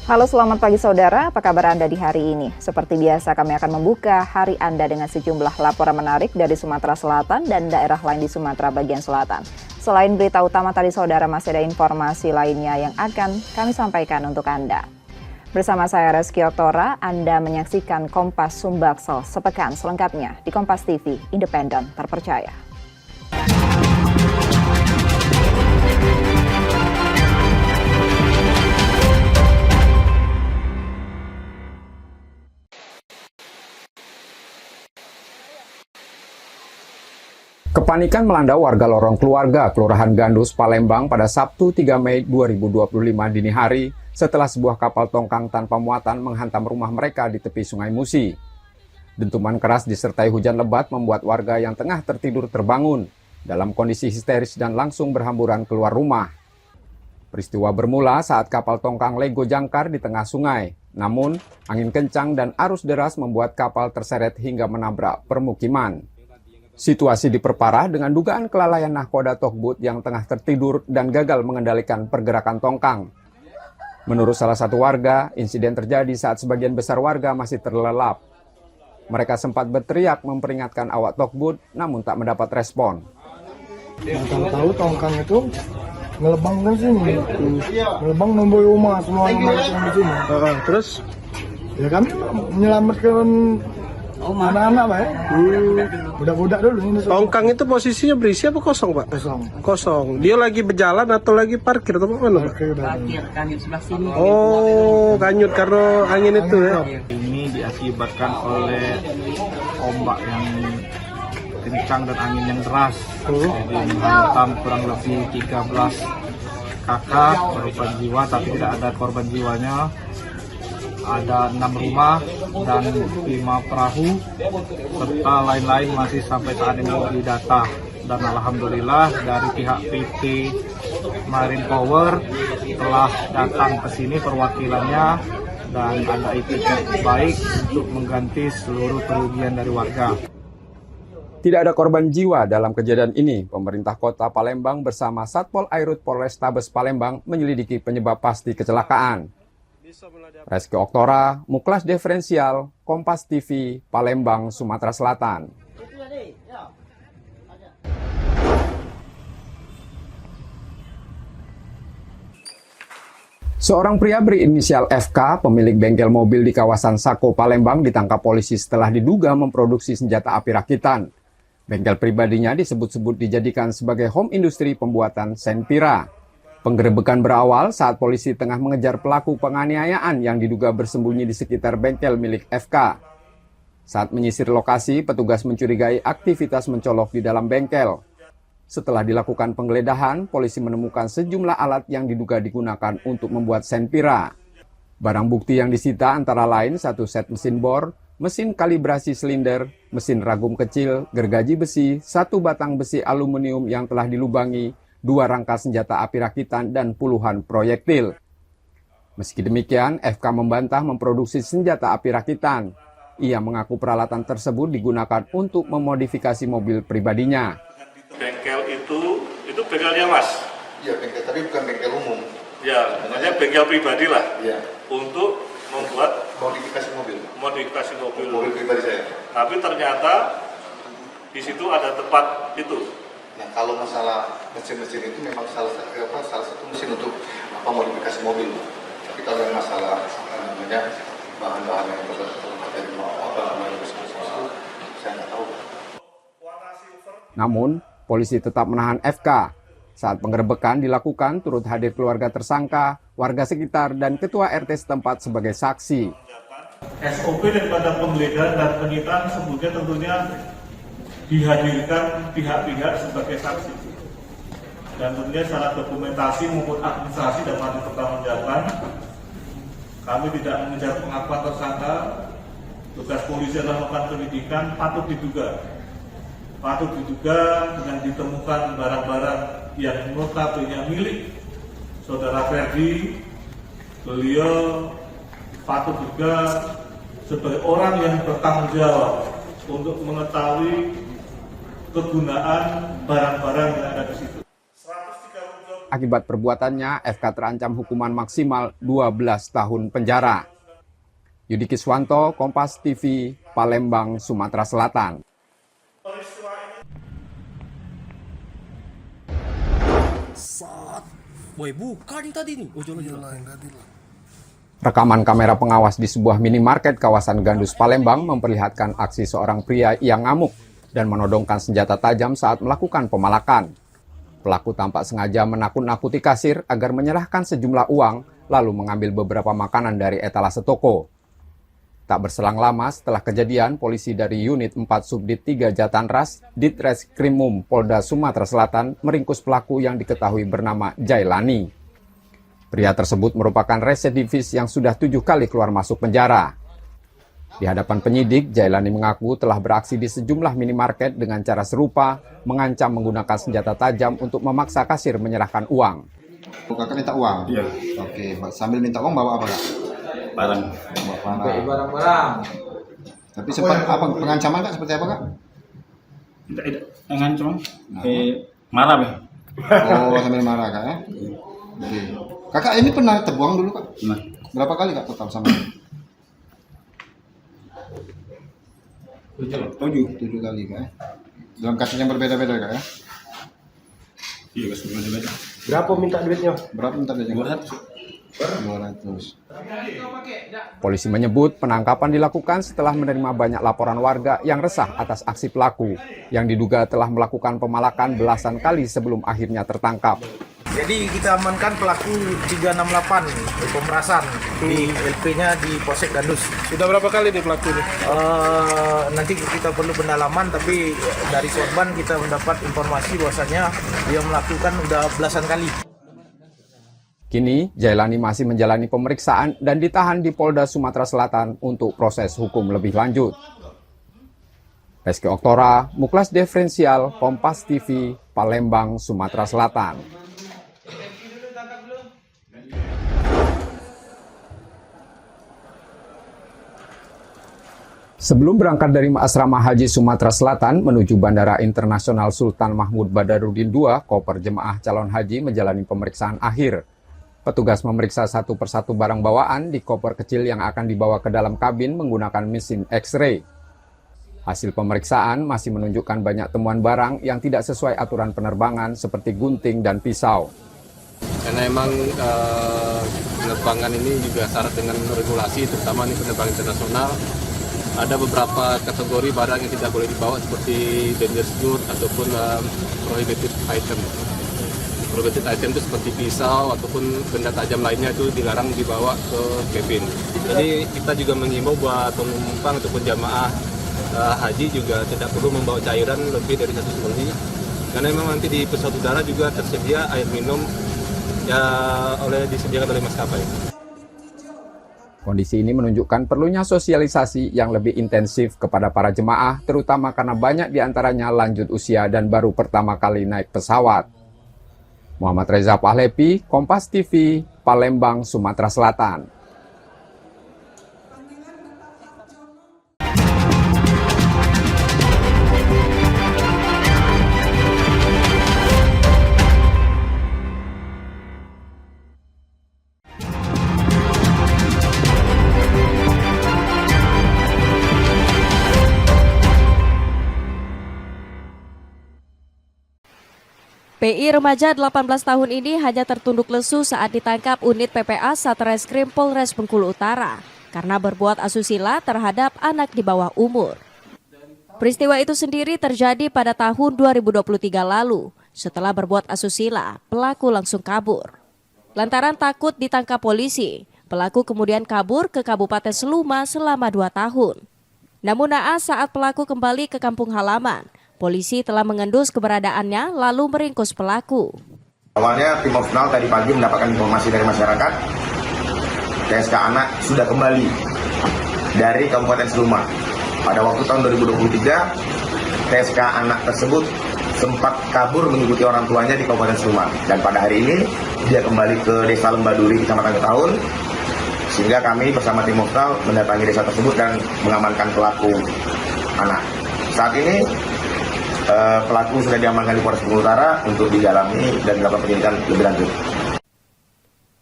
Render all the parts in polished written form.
Halo, selamat pagi saudara. Apa kabar Anda di hari ini? Seperti biasa kami akan membuka hari Anda dengan sejumlah laporan menarik dari Sumatera Selatan dan daerah lain di Sumatera bagian selatan. Selain berita utama tadi saudara, masih ada informasi lainnya yang akan kami sampaikan untuk Anda. Bersama saya Reski Oktora, Anda menyaksikan Kompas Sumbaksel sepekan selengkapnya di Kompas TV, independen, terpercaya. Kepanikan melanda warga lorong keluarga Kelurahan Gandus, Palembang pada Sabtu 3 Mei 2025 dini hari setelah sebuah kapal tongkang tanpa muatan menghantam rumah mereka di tepi Sungai Musi. Dentuman keras disertai hujan lebat membuat warga yang tengah tertidur terbangun dalam kondisi histeris dan langsung berhamburan keluar rumah. Peristiwa bermula saat kapal tongkang Lego jangkar di tengah sungai. Namun, angin kencang dan arus deras membuat kapal terseret hingga menabrak permukiman. Situasi diperparah dengan dugaan kelalaian nahkoda tugboat yang tengah tertidur dan gagal mengendalikan pergerakan tongkang. Menurut salah satu warga, insiden terjadi saat sebagian besar warga masih terlelap. Mereka sempat berteriak memperingatkan awak tugboat, namun tak mendapat respon. Tahu tongkang itu ngelebang kan sini, ngelebang nombor rumah semua rumah yang di sini. Terus Ya kami menyelamatkan anak-anak Pak. Budak-budak dulu ini. tongkang itu posisinya berisi apa kosong, Pak? Kosong. Kosong. Dia lagi berjalan atau lagi parkir atau mana, Pak? Kanyut sebelah sini. Oh, kanyut karena angin itu ya. Ini diakibatkan oleh ombak yang kencang dan angin yang deras. Jadi menghantam kurang lebih 13 kakak korban jiwa, tapi tidak ada korban jiwanya. Ada 6 rumah dan 5 perahu serta lain-lain masih sampai saat ini didata. Dan alhamdulillah dari pihak PT Marine Power telah datang ke sini perwakilannya dan ada itikat baik untuk mengganti seluruh kerugian dari warga. Tidak ada korban jiwa dalam kejadian ini. Pemerintah Kota Palembang bersama Satpol Airut Polrestabes Palembang menyelidiki penyebab pasti kecelakaan. Reski Oktora, Muklas Diferensial, Kompas TV, Palembang, Sumatera Selatan. Seorang pria berinisial FK, pemilik bengkel mobil di kawasan Sako, Palembang, ditangkap polisi setelah diduga memproduksi senjata api rakitan. Bengkel pribadinya disebut-sebut dijadikan sebagai home industri pembuatan senpira. Penggerebekan berawal saat polisi tengah mengejar pelaku penganiayaan yang diduga bersembunyi di sekitar bengkel milik FK. Saat menyisir lokasi, petugas mencurigai aktivitas mencolok di dalam bengkel. Setelah dilakukan penggeledahan, polisi menemukan sejumlah alat yang diduga digunakan untuk membuat senpira. Barang bukti yang disita antara lain 1 set mesin bor, mesin kalibrasi silinder, mesin ragum kecil, gergaji besi, 1 batang besi aluminium yang telah dilubangi, 2 rangka senjata api rakitan, dan puluhan proyektil. Meski demikian, FK membantah memproduksi senjata api rakitan. Ia mengaku peralatan tersebut digunakan untuk memodifikasi mobil pribadinya. Bengkel itu bengkelnya Mas? Iya, bengkel, tapi bukan bengkel umum. Ya, makanya bengkel pribadi lah. Iya. Untuk membuat Modifikasi mobil. mobil pribadi saya. Tapi ternyata di situ ada tempat itu. Nah, kalau masalah mesin-mesin itu memang salah satu mesin untuk modifikasi mobil. Tapi kalau yang masalah bahan-bahan yang terdapat dari saya nggak tahu. Namun, polisi tetap menahan FK. Saat penggerebekan dilakukan, turut hadir keluarga tersangka, warga sekitar, dan ketua RT setempat sebagai saksi. SOP daripada penggeledahan dan penyitaan sebelumnya tentunya dihadirkan pihak-pihak sebagai saksi. Dan tentunya secara dokumentasi maupun administrasi dapat dipertanggungjawabkan. Kami tidak mengejar pengakuan tersangka. Tugas polisi adalah melakukan penyidikan patut diduga dengan ditemukan barang-barang yang notabene milik saudara Ferdi. Beliau patut juga sebagai orang yang bertanggung jawab untuk mengetahui kegunaan barang-barang yang ada di situ. akibat perbuatannya, FK terancam hukuman maksimal 12 tahun penjara. Yudi Kiswanto, Kompas TV, Palembang, Sumatera Selatan. Rekaman kamera pengawas di sebuah minimarket kawasan Gandus, Palembang memperlihatkan aksi seorang pria yang ngamuk dan menodongkan senjata tajam saat melakukan pemalakan. Pelaku tampak sengaja menakut-nakuti kasir agar menyerahkan sejumlah uang, lalu mengambil beberapa makanan dari etalase toko. Tak berselang lama setelah kejadian, polisi dari Unit 4 Subdit 3 Jatanras, Ditreskrimum Polda Sumatera Selatan meringkus pelaku yang diketahui bernama Jailani. Pria tersebut merupakan residivis yang sudah 7 kali keluar masuk penjara. Di hadapan penyidik, Jailani mengaku telah beraksi di sejumlah minimarket dengan cara serupa, mengancam menggunakan senjata tajam untuk memaksa kasir menyerahkan uang. Kakak minta uang? Iya. Oke, sambil minta uang bawa apa, Kak? Barang. Barang-barang. Tapi sempat apa pengancaman, Kak? Seperti apa, Kak? Tidak mengancam. Marah, Bang. Oh, sambil marah, Kak, ya? Oke. Kakak ini pernah terbuang dulu, Kak? Nah. Berapa kali, Kak, total sama? 7 kali, Kak, ya? Dalam kasus yang berbeda-beda, Kak, ya? Iya, kasus berbeda-beda. Berapa minta duitnya? Berapa minta duitnya? 200. Polisi menyebut penangkapan dilakukan setelah menerima banyak laporan warga yang resah atas aksi pelaku, yang diduga telah melakukan pemalakan belasan kali sebelum akhirnya tertangkap. Jadi kita amankan pelaku 368 pemerasan di LP-nya di Polsek Gandus. Sudah berapa kali nih pelaku ini? Nanti kita perlu pendalaman, tapi dari korban kita mendapat informasi bahwasanya dia melakukan udah belasan kali. Kini, Jailani masih menjalani pemeriksaan dan ditahan di Polda Sumatera Selatan untuk proses hukum lebih lanjut. Reski Oktora, Muklas Diferensial, Kompas TV, Palembang, Sumatera Selatan. Sebelum berangkat dari Asrama Haji Sumatera Selatan menuju Bandara Internasional Sultan Mahmud Badarudin II, koper jemaah calon haji menjalani pemeriksaan akhir. Petugas memeriksa satu persatu barang bawaan di koper kecil yang akan dibawa ke dalam kabin menggunakan mesin X-ray. Hasil pemeriksaan masih menunjukkan banyak temuan barang yang tidak sesuai aturan penerbangan seperti gunting dan pisau. Karena emang penerbangan ini juga syarat dengan regulasi, terutama ini penerbangan internasional. Ada beberapa kategori barang yang tidak boleh dibawa seperti dangerous goods ataupun prohibited item. Prohibited item itu seperti pisau ataupun benda tajam lainnya itu dilarang dibawa ke cabin. Jadi kita juga mengimbau buat penumpang ataupun jamaah haji juga tidak perlu membawa cairan lebih dari 1 ml. Karena memang nanti di pesawat udara juga tersedia air minum ya disediakan oleh maskapai. Kondisi ini menunjukkan perlunya sosialisasi yang lebih intensif kepada para jemaah, terutama karena banyak diantaranya lanjut usia dan baru pertama kali naik pesawat. Muhammad Reza Pahlepi, Kompas TV, Palembang, Sumatera Selatan. PI remaja 18 tahun ini hanya tertunduk lesu saat ditangkap unit PPA Satreskrim Polres Bengkulu Utara karena berbuat asusila terhadap anak di bawah umur. Peristiwa itu sendiri terjadi pada tahun 2023 lalu. Setelah berbuat asusila, pelaku langsung kabur. Lantaran takut ditangkap polisi, pelaku kemudian kabur ke Kabupaten Seluma selama 2 tahun. Namun naas saat pelaku kembali ke kampung halaman, polisi telah mengendus keberadaannya lalu meringkus pelaku. Awalnya tim opsional tadi pagi mendapatkan informasi dari masyarakat, TSK anak sudah kembali dari Kabupaten Seluma. Pada waktu tahun 2023, TSK anak tersebut sempat kabur mengikuti orang tuanya di Kabupaten Seluma. Dan pada hari ini, dia kembali ke Desa Lembaduri, Kecamatan Ketaun, sehingga kami bersama tim opsional mendatangi desa tersebut dan mengamankan pelaku anak. Saat ini, Pelaku sudah diamankan di Polres Bengkulu Utara untuk didalami dan dilakukan penyidikan lebih lanjut.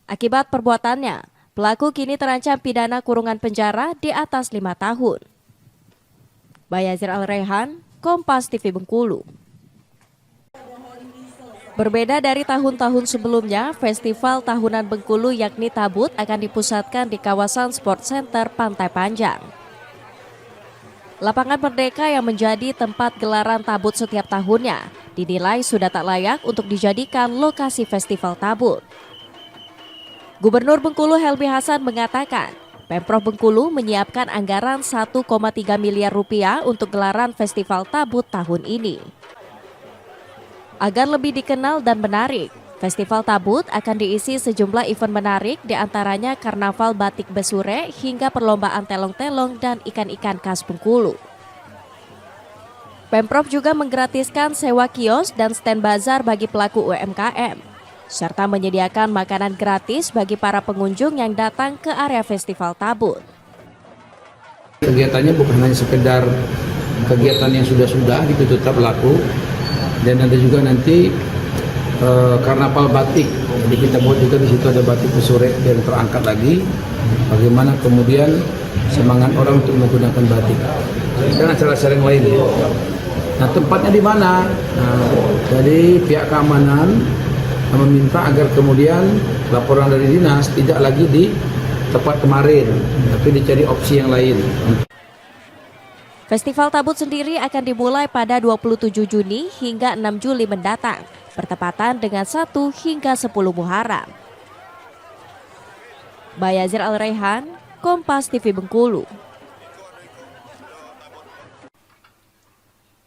Akibat perbuatannya, pelaku kini terancam pidana kurungan penjara di atas 5 tahun. Bayazir Al-Rehan, Kompas TV Bengkulu. Berbeda dari tahun-tahun sebelumnya, festival tahunan Bengkulu yakni Tabut akan dipusatkan di kawasan Sport Center Pantai Panjang. Lapangan Merdeka yang menjadi tempat gelaran Tabut setiap tahunnya dinilai sudah tak layak untuk dijadikan lokasi festival Tabut. Gubernur Bengkulu Helmi Hasan mengatakan, Pemprov Bengkulu menyiapkan anggaran 1,3 miliar rupiah untuk gelaran festival Tabut tahun ini. Agar lebih dikenal dan menarik, Festival Tabut akan diisi sejumlah event menarik, diantaranya Karnaval Batik Besure hingga perlombaan telong-telong dan ikan-ikan khas Bengkulu. Pemprov juga menggratiskan sewa kios dan stand bazar bagi pelaku UMKM, serta menyediakan makanan gratis bagi para pengunjung yang datang ke area Festival Tabut. Kegiatannya bukan hanya sekedar kegiatan yang sudah-sudah gitu tetap berlaku, dan ada juga nanti karnaval batik. Jadi kita buat juga di situ ada batik besure yang terangkat lagi. Bagaimana kemudian semangat orang untuk menggunakan batik. Dan acara-acara yang lain. Nah, tempatnya di mana? Nah, jadi pihak keamanan meminta agar kemudian laporan dari dinas tidak lagi di tempat kemarin, tapi dicari opsi yang lain. Festival Tabut sendiri akan dimulai pada 27 Juni hingga 6 Juli mendatang, bertepatan dengan 1 hingga 10 Muharram. Bayazir Al-Rehan, Kompas TV Bengkulu.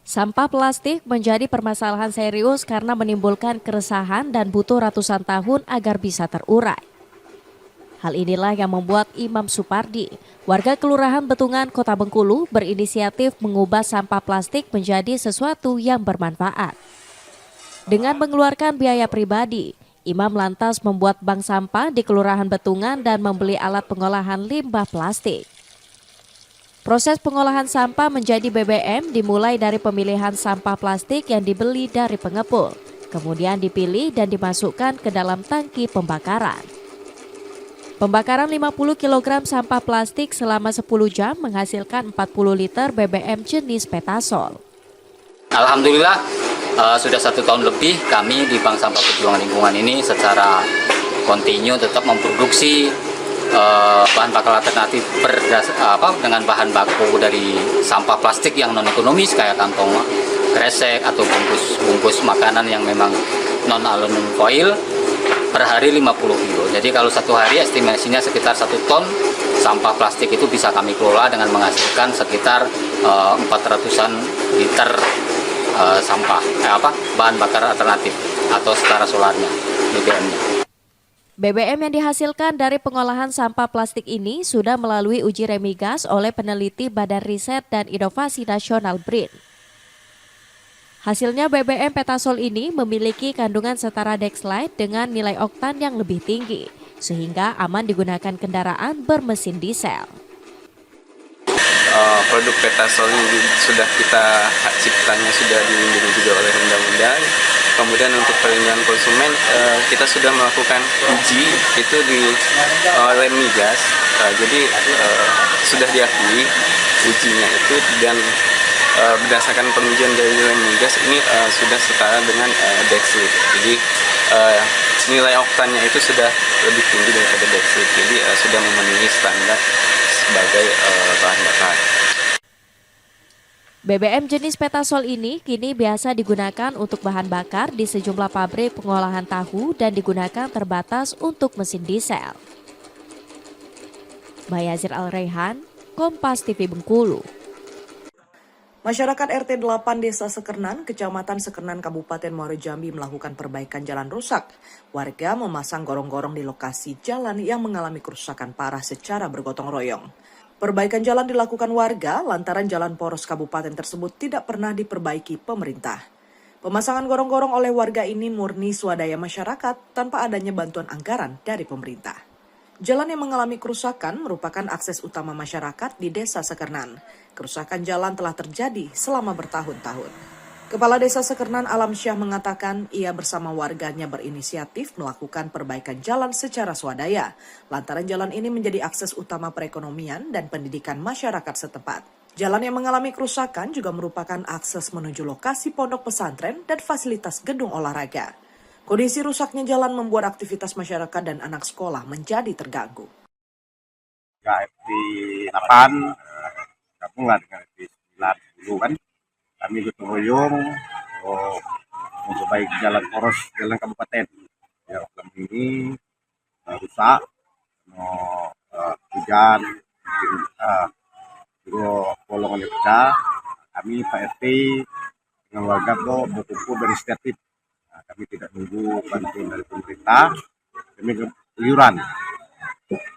Sampah plastik menjadi permasalahan serius karena menimbulkan keresahan dan butuh ratusan tahun agar bisa terurai. Hal inilah yang membuat Imam Supardi, warga Kelurahan Betungan, Kota Bengkulu, berinisiatif mengubah sampah plastik menjadi sesuatu yang bermanfaat. Dengan mengeluarkan biaya pribadi, Imam lantas membuat bank sampah di Kelurahan Betungan dan membeli alat pengolahan limbah plastik. Proses pengolahan sampah menjadi BBM dimulai dari pemilihan sampah plastik yang dibeli dari pengepul, kemudian dipilih dan dimasukkan ke dalam tangki pembakaran. Pembakaran 50 kg sampah plastik selama 10 jam menghasilkan 40 liter BBM jenis Petasol. Alhamdulillah sudah 1 tahun lebih kami di Bank Sampah Perjuangan Lingkungan ini secara kontinu tetap memproduksi bahan bakar alternatif dengan bahan baku dari sampah plastik yang non ekonomis kayak kantong kresek atau bungkus makanan yang memang non aluminium foil per hari 50 kilo. Jadi kalau 1 hari estimasinya sekitar 1 ton sampah plastik itu bisa kami kelola dengan menghasilkan sekitar 400-an liter sampah bahan bakar alternatif atau setara solarnya BBM-nya. BBM yang dihasilkan dari pengolahan sampah plastik ini sudah melalui uji remigas oleh peneliti Badan Riset dan Inovasi Nasional BRIN. Hasilnya BBM Petasol ini memiliki kandungan setara Dexlite dengan nilai oktan yang lebih tinggi, sehingga aman digunakan kendaraan bermesin diesel. Produk Petasol ini sudah kita hak ciptanya sudah dilindungi juga oleh undang-undang. Kemudian untuk perlindungan konsumen kita sudah melakukan uji itu di Remigas. Jadi sudah diakui ujinya itu dan berdasarkan pengujian dari Remigas ini sudah setara dengan Dexlite. Jadi nilai oktannya itu sudah lebih tinggi daripada Dexlite. Jadi sudah memenuhi standar sebagai bahan bakar. BBM jenis Petasol ini kini biasa digunakan untuk bahan bakar di sejumlah pabrik pengolahan tahu dan digunakan terbatas untuk mesin diesel. Bayazir Al-Rehan, Kompas TV Bengkulu. Masyarakat RT 8 Desa Sekernan, Kecamatan Sekernan, Kabupaten Muaro Jambi melakukan perbaikan jalan rusak. Warga memasang gorong-gorong di lokasi jalan yang mengalami kerusakan parah secara bergotong royong. Perbaikan jalan dilakukan warga lantaran jalan poros kabupaten tersebut tidak pernah diperbaiki pemerintah. Pemasangan gorong-gorong oleh warga ini murni swadaya masyarakat tanpa adanya bantuan anggaran dari pemerintah. Jalan yang mengalami kerusakan merupakan akses utama masyarakat di Desa Sekernan. Kerusakan jalan telah terjadi selama bertahun-tahun. Kepala Desa Sekernan Alamsyah mengatakan ia bersama warganya berinisiatif melakukan perbaikan jalan secara swadaya, lantaran jalan ini menjadi akses utama perekonomian dan pendidikan masyarakat setempat. Jalan yang mengalami kerusakan juga merupakan akses menuju lokasi pondok pesantren dan fasilitas gedung olahraga. Kondisi rusaknya jalan membuat aktivitas masyarakat dan anak sekolah menjadi terganggu. FT 8, gabunglah dengan FT 9, 10 kan. Kami gotong royong memperbaiki jalan poros jalan kabupaten. Ya, selama ini rusak, hujan, bolongannya pecah. Kami Pak RT dengan warga berkumpul berinisiatif. Kami tidak menunggu bantuan dari pemerintah. Kami iuran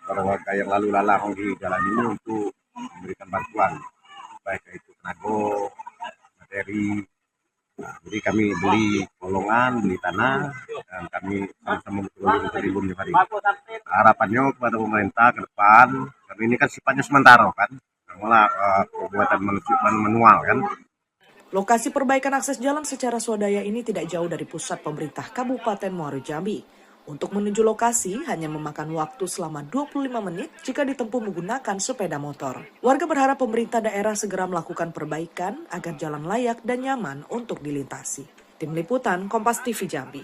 para warga yang lalu lalang di jalan ini untuk memberikan bantuan, baik itu tenaga, materi. Jadi kami beli bolongan, beli tanah, dan kami sama-sama berkeliling di hari. Harapannya kepada pemerintah ke depan, karena ini kan sifatnya sementara kan, malah perbuatan manual kan. Lokasi perbaikan akses jalan secara swadaya ini tidak jauh dari pusat pemerintah Kabupaten Muaro Jambi. Untuk menuju lokasi hanya memakan waktu selama 25 menit jika ditempuh menggunakan sepeda motor. Warga berharap pemerintah daerah segera melakukan perbaikan agar jalan layak dan nyaman untuk dilintasi. Tim Liputan Kompas TV Jambi.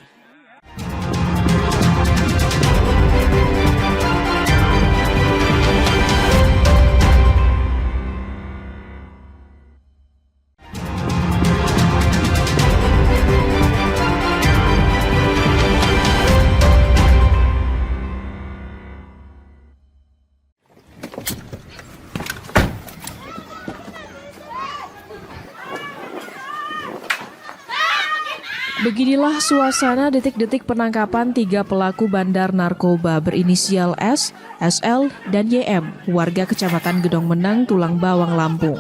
Beginilah suasana detik-detik penangkapan 3 pelaku bandar narkoba berinisial S, SL, dan YM, warga Kecamatan Gedong Menang, Tulang Bawang, Lampung.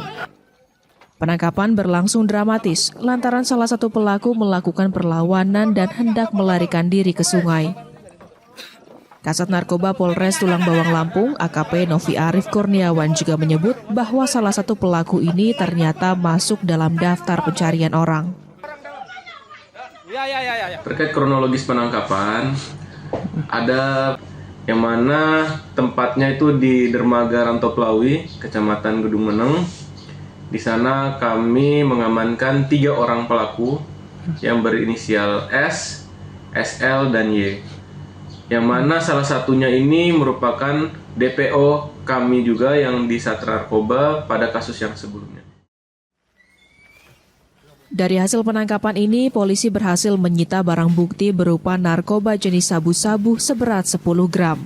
Penangkapan berlangsung dramatis lantaran salah satu pelaku melakukan perlawanan dan hendak melarikan diri ke sungai. Kasat Narkoba Polres Tulang Bawang, Lampung, AKP Novi Arif Kurniawan juga menyebut bahwa salah satu pelaku ini ternyata masuk dalam daftar pencarian orang. Terkait kronologis penangkapan, ada yang mana tempatnya itu di Dermaga Rantoplawi, Kecamatan Gedung Meneng. Di sana kami mengamankan 3 orang pelaku yang berinisial S, SL, dan Y. Yang mana salah satunya ini merupakan DPO kami juga yang di Satra Narkoba pada kasus yang sebelumnya. Dari hasil penangkapan ini, polisi berhasil menyita barang bukti berupa narkoba jenis sabu-sabu seberat 10 gram.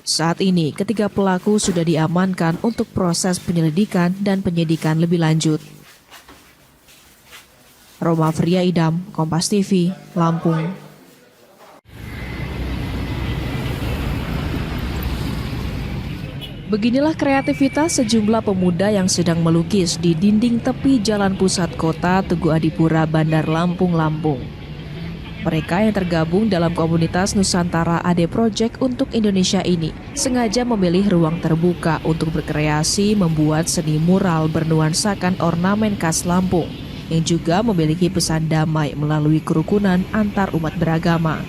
Saat ini, ketiga pelaku sudah diamankan untuk proses penyelidikan dan penyidikan lebih lanjut. Roma Fria Idam, Kompas TV, Lampung. Beginilah kreativitas sejumlah pemuda yang sedang melukis di dinding tepi Jalan Pusat Kota Tugu Adipura, Bandar Lampung, Lampung. Mereka yang tergabung dalam komunitas Nusantara AD Project untuk Indonesia ini sengaja memilih ruang terbuka untuk berkreasi membuat seni mural bernuansakan ornamen khas Lampung yang juga memiliki pesan damai melalui kerukunan antar umat beragama.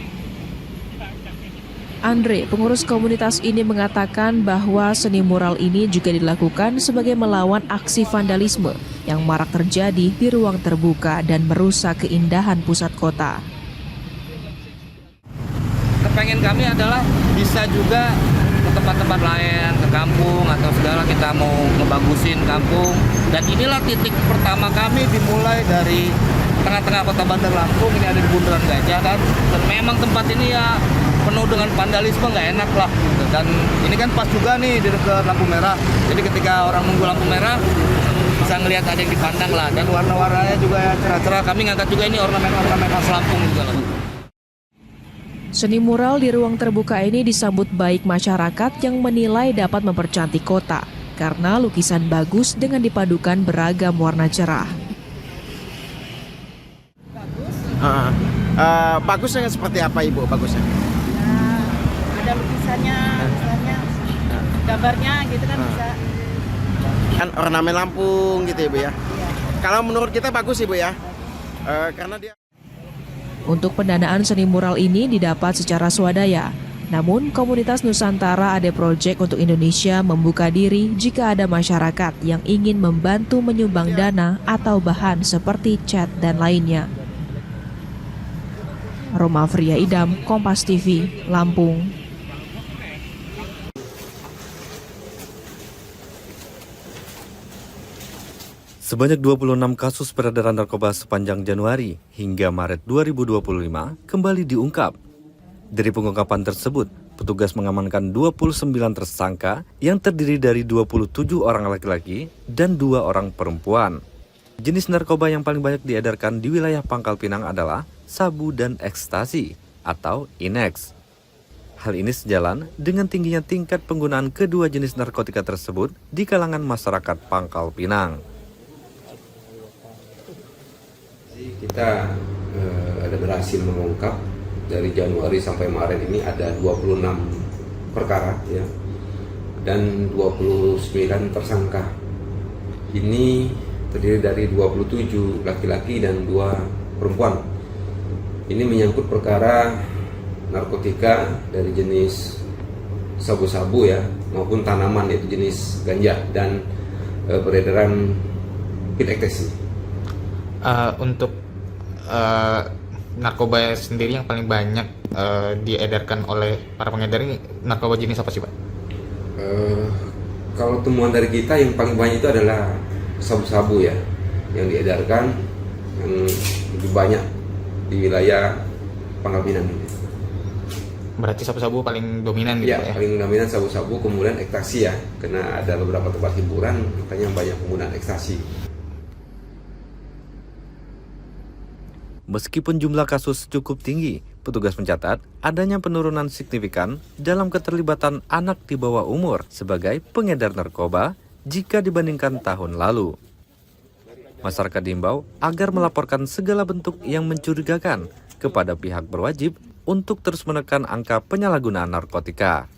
Andre, pengurus komunitas ini mengatakan bahwa seni mural ini juga dilakukan sebagai melawan aksi vandalisme yang marak terjadi di ruang terbuka dan merusak keindahan pusat kota. Kepengen kami adalah bisa juga ke tempat-tempat lain, ke kampung atau segala kita mau ngebagusin kampung. Dan inilah titik pertama kami dimulai dari tengah-tengah kota Bandar Lampung, ini ada di Bundaran Gajah kan. Dan memang tempat ini ya penuh dengan vandalisme, nggak enak lah gitu. Dan ini kan pas juga nih di dekat lampu merah, jadi ketika orang nunggu lampu merah bisa ngelihat ada yang dipandang lah, dan warna-warnanya juga cerah-cerah. Kami ngangkat juga ini ornamen-ornamen khas Lampung juga lah. Seni mural di ruang terbuka ini disambut baik masyarakat yang menilai dapat mempercantik kota karena lukisan bagus dengan dipadukan beragam warna cerah. Bagusnya seperti apa Ibu bagusnya? Ada lukisannya, misalnya gambarnya gitu kan bisa. Kan ornamen Lampung gitu Ibu ya. Kalau menurut kita bagus Ibu ya. karena dia. Untuk pendanaan seni mural ini didapat secara swadaya. Namun, komunitas Nusantara Ade Project untuk Indonesia membuka diri jika ada masyarakat yang ingin membantu menyumbang dana atau bahan seperti cat dan lainnya. Roma Fria Idam, Kompas TV, Lampung. Sebanyak 26 kasus peredaran narkoba sepanjang Januari hingga Maret 2025 kembali diungkap. Dari pengungkapan tersebut, petugas mengamankan 29 tersangka yang terdiri dari 27 orang laki-laki dan 2 orang perempuan. Jenis narkoba yang paling banyak diedarkan di wilayah Pangkal Pinang adalah sabu dan ekstasi atau INEX. Hal ini sejalan dengan tingginya tingkat penggunaan kedua jenis narkotika tersebut di kalangan masyarakat Pangkal Pinang. Kita ada berhasil mengungkap dari Januari sampai Maret ini ada 26 perkara ya, dan 29 tersangka. Ini terdiri dari 27 laki-laki dan 2 perempuan. Ini menyangkut perkara narkotika dari jenis sabu-sabu ya, maupun tanaman yaitu jenis ganja dan peredaran pil ekstasi. Untuk narkoba sendiri yang paling banyak diedarkan oleh para pengedar ini narkoba jenis apa sih Pak? Kalau temuan dari kita yang paling banyak itu adalah sabu-sabu ya, yang diedarkan yang lebih banyak di wilayah Pangkal Pinang ini. Berarti sabu-sabu paling dominan gitu ya? Paling dominan sabu-sabu, kemudian ekstasi ya, karena ada beberapa tempat hiburan makanya banyak penggunaan ekstasi. Meskipun jumlah kasus cukup tinggi, petugas mencatat adanya penurunan signifikan dalam keterlibatan anak di bawah umur sebagai pengedar narkoba jika dibandingkan tahun lalu. Masyarakat diimbau agar melaporkan segala bentuk yang mencurigakan kepada pihak berwajib untuk terus menekan angka penyalahgunaan narkotika.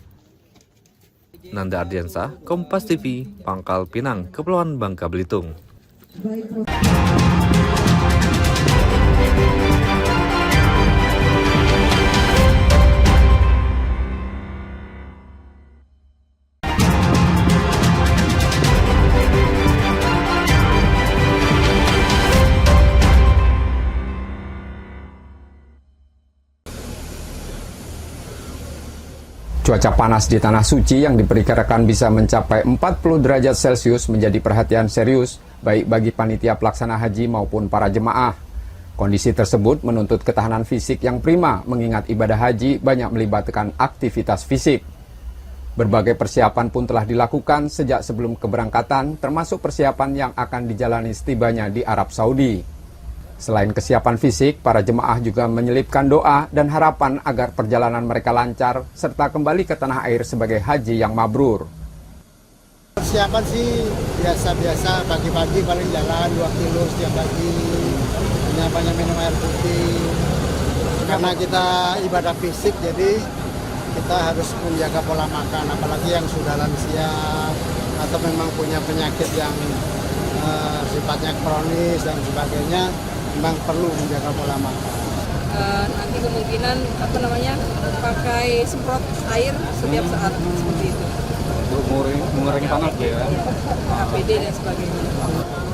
Nanda Ardiansah, Kompas TV, Pangkal Pinang, Kepulauan Bangka Belitung. Cuaca panas di Tanah Suci yang diperkirakan bisa mencapai 40 derajat Celcius menjadi perhatian serius baik bagi panitia pelaksana haji maupun para jemaah. Kondisi tersebut menuntut ketahanan fisik yang prima mengingat ibadah haji banyak melibatkan aktivitas fisik. Berbagai persiapan pun telah dilakukan sejak sebelum keberangkatan, termasuk persiapan yang akan dijalani setibanya di Arab Saudi. Selain kesiapan fisik, para jemaah juga menyelipkan doa dan harapan agar perjalanan mereka lancar serta kembali ke tanah air sebagai haji yang mabrur. Persiapan sih biasa-biasa, pagi-pagi paling jalan 2 kilo setiap pagi, banyak minum air putih. Karena kita ibadah fisik, jadi kita harus menjaga pola makan, apalagi yang sudah lansia atau memang punya penyakit yang sifatnya kronis dan sebagainya, memang perlu menjaga pola makan. Nanti kemungkinan pakai semprot air setiap saat seperti itu. Mengurangi panas ya. APD dan sebagainya.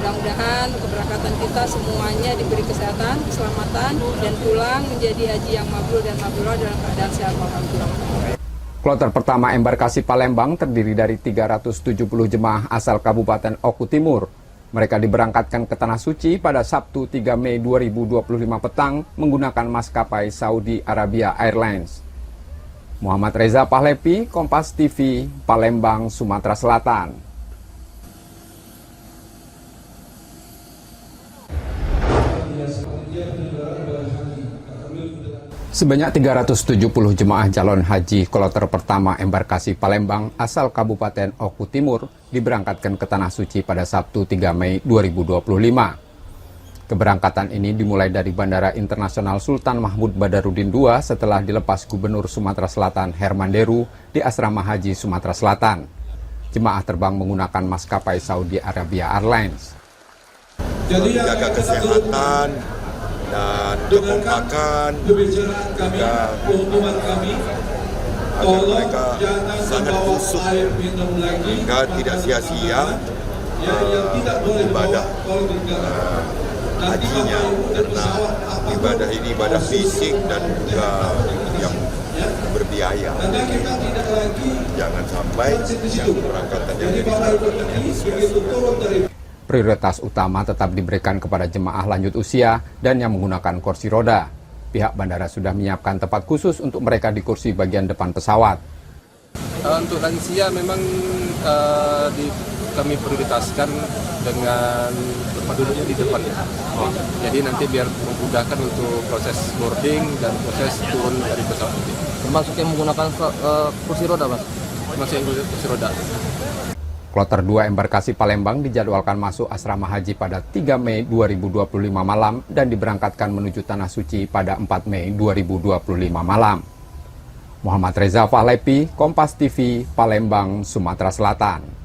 Mudah-mudahan keberangkatan kita semuanya diberi kesehatan, keselamatan, dan pulang menjadi haji yang mabrur dan mabrurah dalam keadaan sehat walafiat. Kloter pertama embarkasi Palembang terdiri dari 370 jemaah asal Kabupaten Oku Timur. Mereka diberangkatkan ke Tanah Suci pada Sabtu 3 Mei 2025 petang menggunakan maskapai Saudi Arabia Airlines. Muhammad Reza Pahlepi, Kompas TV, Palembang, Sumatera Selatan. Sebanyak 370 jemaah calon haji kloter pertama embarkasi Palembang asal Kabupaten Oku Timur diberangkatkan ke Tanah Suci pada Sabtu 3 Mei 2025. Keberangkatan ini dimulai dari Bandara Internasional Sultan Mahmud Badarudin II setelah dilepas Gubernur Sumatera Selatan Herman Deru di Asrama Haji Sumatera Selatan. Jemaah terbang menggunakan maskapai Saudi Arabia Airlines. Jadi menjaga kesehatan, dan kekompakan juga agar mereka sangat khusyuk hingga tidak sia-sia ibadah hajinya, karena ibadah ini ibadah fisik dan juga yang berbiaya. Jangan sampai yang keberangkatan yang jadi keberangkatan yang sia-sia. Prioritas utama tetap diberikan kepada jemaah lanjut usia dan yang menggunakan kursi roda. Pihak bandara sudah menyiapkan tempat khusus untuk mereka di kursi bagian depan pesawat. Untuk lansia memang kami prioritaskan dengan tempat duduknya di depan. Jadi nanti biar memudahkan untuk proses boarding dan proses turun dari pesawat nanti. Termasuk yang menggunakan kursi roda, Mas? Termasuk yang kursi roda. Kloter 2 embarkasi Palembang dijadwalkan masuk asrama haji pada 3 Mei 2025 malam dan diberangkatkan menuju Tanah Suci pada 4 Mei 2025 malam. Muhammad Reza Fahlepi, Kompas TV, Palembang, Sumatera Selatan.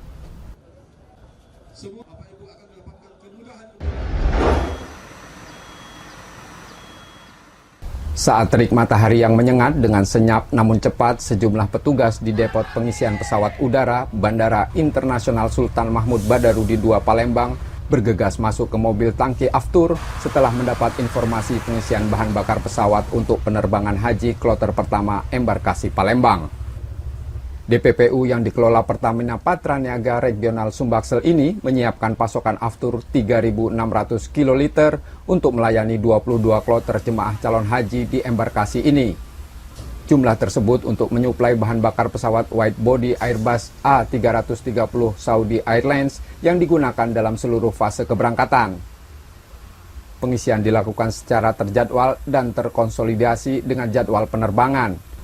Saat terik matahari yang menyengat dengan senyap namun cepat, sejumlah petugas di depot pengisian pesawat udara Bandara Internasional Sultan Mahmud Badarudin II Palembang bergegas masuk ke mobil tangki Aftur setelah mendapat informasi pengisian bahan bakar pesawat untuk penerbangan haji kloter pertama embarkasi Palembang. DPPU yang dikelola Pertamina Patraniaga Regional Sumbaksel ini menyiapkan pasokan Aftur 3.600 kiloliter untuk melayani 22 kloter jemaah calon haji di embarkasi ini. Jumlah tersebut untuk menyuplai bahan bakar pesawat widebody Airbus A330 Saudi Airlines yang digunakan dalam seluruh fase keberangkatan. Pengisian dilakukan secara terjadwal dan terkonsolidasi dengan jadwal penerbangan.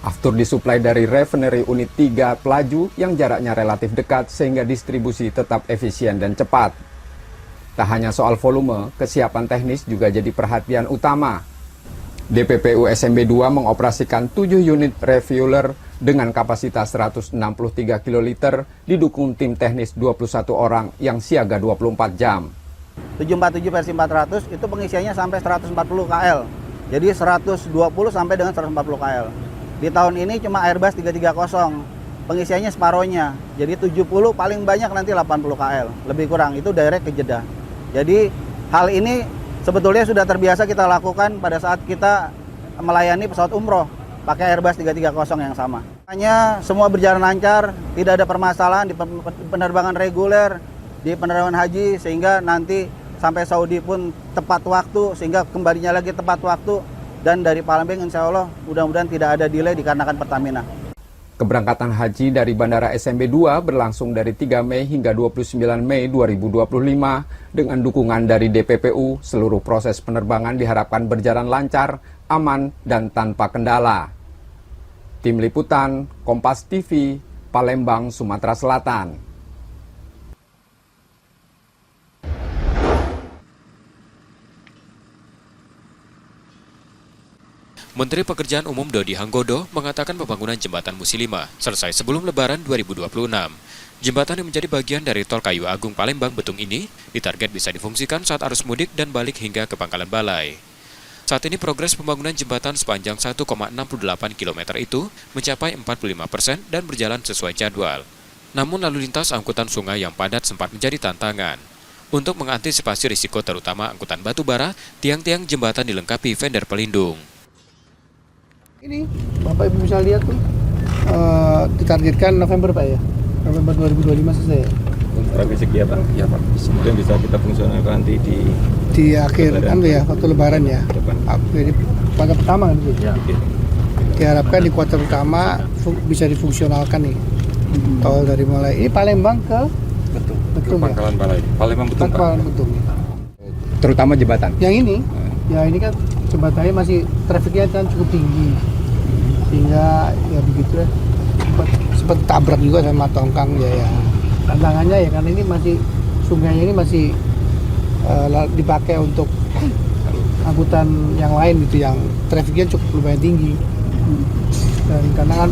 Aftur disuplai dari refinery unit 3 Pelaju yang jaraknya relatif dekat sehingga distribusi tetap efisien dan cepat. Tak hanya soal volume, kesiapan teknis juga jadi perhatian utama. DPPU SMB 2 mengoperasikan 7 unit refueler dengan kapasitas 163 kiloliter didukung tim teknis 21 orang yang siaga 24 jam. 747 versi 400 itu pengisiannya sampai 140 KL. Jadi 120 sampai dengan 140 KL. Di tahun ini cuma Airbus 330, pengisiannya separohnya. Jadi 70 paling banyak nanti 80 KL, lebih kurang itu direct ke Jeddah. Jadi hal ini sebetulnya sudah terbiasa kita lakukan pada saat kita melayani pesawat umroh pakai Airbus 330 yang sama. Hanya semua berjalan lancar, tidak ada permasalahan di penerbangan reguler, di penerbangan haji sehingga nanti sampai Saudi pun tepat waktu sehingga kembalinya lagi tepat waktu. Dan dari Palembang insya Allah mudah-mudahan tidak ada delay dikarenakan Pertamina. Keberangkatan haji dari Bandara SMB 2 berlangsung dari 3 Mei hingga 29 Mei 2025 dengan dukungan dari DPPU. Seluruh proses penerbangan diharapkan berjalan lancar, aman, dan tanpa kendala. Tim Liputan, Kompas TV, Palembang, Sumatera Selatan. Menteri Pekerjaan Umum Dodi Hanggodo mengatakan pembangunan jembatan Musilima selesai sebelum Lebaran 2026. Jembatan yang menjadi bagian dari Tol Kayu Agung Palembang Betung ini ditarget bisa difungsikan saat arus mudik dan balik hingga ke Pangkalan Balai. Saat ini progres pembangunan jembatan sepanjang 1,68 km itu mencapai 45% dan berjalan sesuai jadwal. Namun lalu lintas angkutan sungai yang padat sempat menjadi tantangan. Untuk mengantisipasi risiko terutama angkutan batu bara, tiang-tiang jembatan dilengkapi fender pelindung. Ini Bapak Ibu bisa lihat tuh ditargetkan November Pak ya, November 2025 selesai. Untuk revisi apa? Ya Pak. Kemudian bisa kita fungsionalkan nanti di akhir kan ya waktu Lebaran ya. Jadi kuartal pertama kan itu. Ya. Diharapkan di kuartal pertama bisa difungsionalkan nih. Tol dari mulai ini Palembang ke Betung Pangkalan Balai. Palembang Betung Pak. Terutama jembatan. Yang ini, ya ini kan jembatannya masih trafiknya kan cukup tinggi sehingga ya begitu ya sempat tabrak juga sama tongkang ya tantangannya ya karena ini masih sungainya ini masih dipakai untuk angkutan yang lain gitu yang trafiknya cukup lumayan tinggi dan karena kan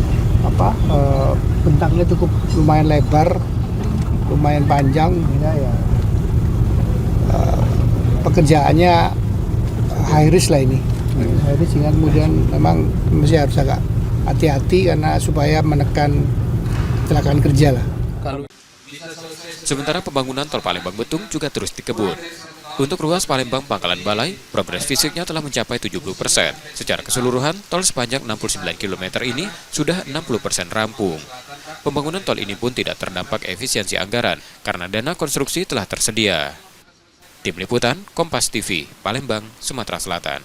bentangnya cukup lumayan lebar lumayan panjang ya pekerjaannya high risk lah ini. High risk, sehingga kemudian memang mesti harus agak hati-hati karena supaya menekan kecelakaan kerja lah. Sementara pembangunan tol Palembang Betung juga terus dikebut. Untuk ruas Palembang Pangkalan Balai, progres fisiknya telah mencapai 70%. Secara keseluruhan, tol sepanjang 69 km ini sudah 60% rampung. Pembangunan tol ini pun tidak terdampak efisiensi anggaran karena dana konstruksi telah tersedia. Tim Liputan, Kompas TV, Palembang, Sumatera Selatan.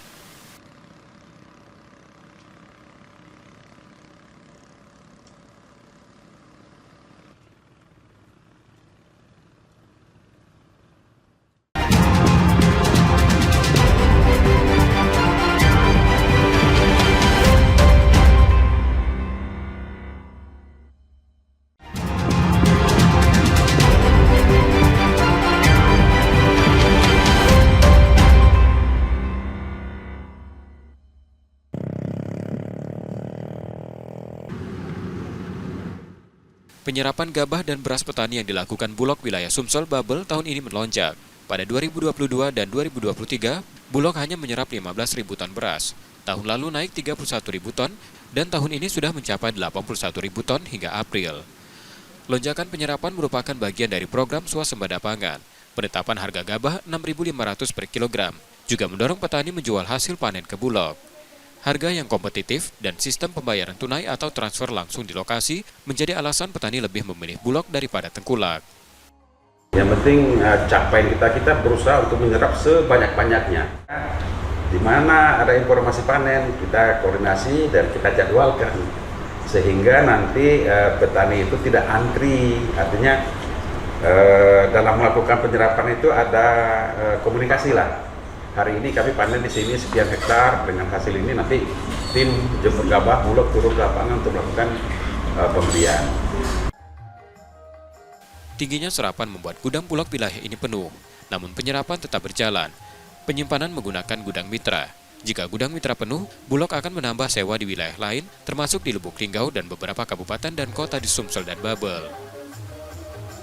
Penyerapan gabah dan beras petani yang dilakukan Bulog wilayah Sumsel Babel tahun ini melonjak. Pada 2022 dan 2023, Bulog hanya menyerap 15.000 ton beras. Tahun lalu naik 31.000 ton, dan tahun ini sudah mencapai 81.000 ton hingga April. Lonjakan penyerapan merupakan bagian dari program swasembada pangan. Penetapan harga gabah 6.500 per kilogram, juga mendorong petani menjual hasil panen ke Bulog. Harga yang kompetitif dan sistem pembayaran tunai atau transfer langsung di lokasi menjadi alasan petani lebih memilih Bulog daripada tengkulak. Yang penting capaian kita berusaha untuk menyerap sebanyak-banyaknya. Di mana ada informasi panen, kita koordinasi dan kita jadwalkan. Sehingga nanti petani itu tidak antri. Artinya dalam melakukan penyerapan itu ada komunikasi lah. Hari ini kami panen di sini sekian hektar, dengan hasil ini nanti tim jemput gabah Bulog turun ke lapangan untuk melakukan pembelian. Tingginya serapan membuat gudang Bulog wilayah ini penuh, namun penyerapan tetap berjalan. Penyimpanan menggunakan gudang mitra. Jika gudang mitra penuh, Bulog akan menambah sewa di wilayah lain, termasuk di Lubuk Linggau dan beberapa kabupaten dan kota di Sumsel dan Babel.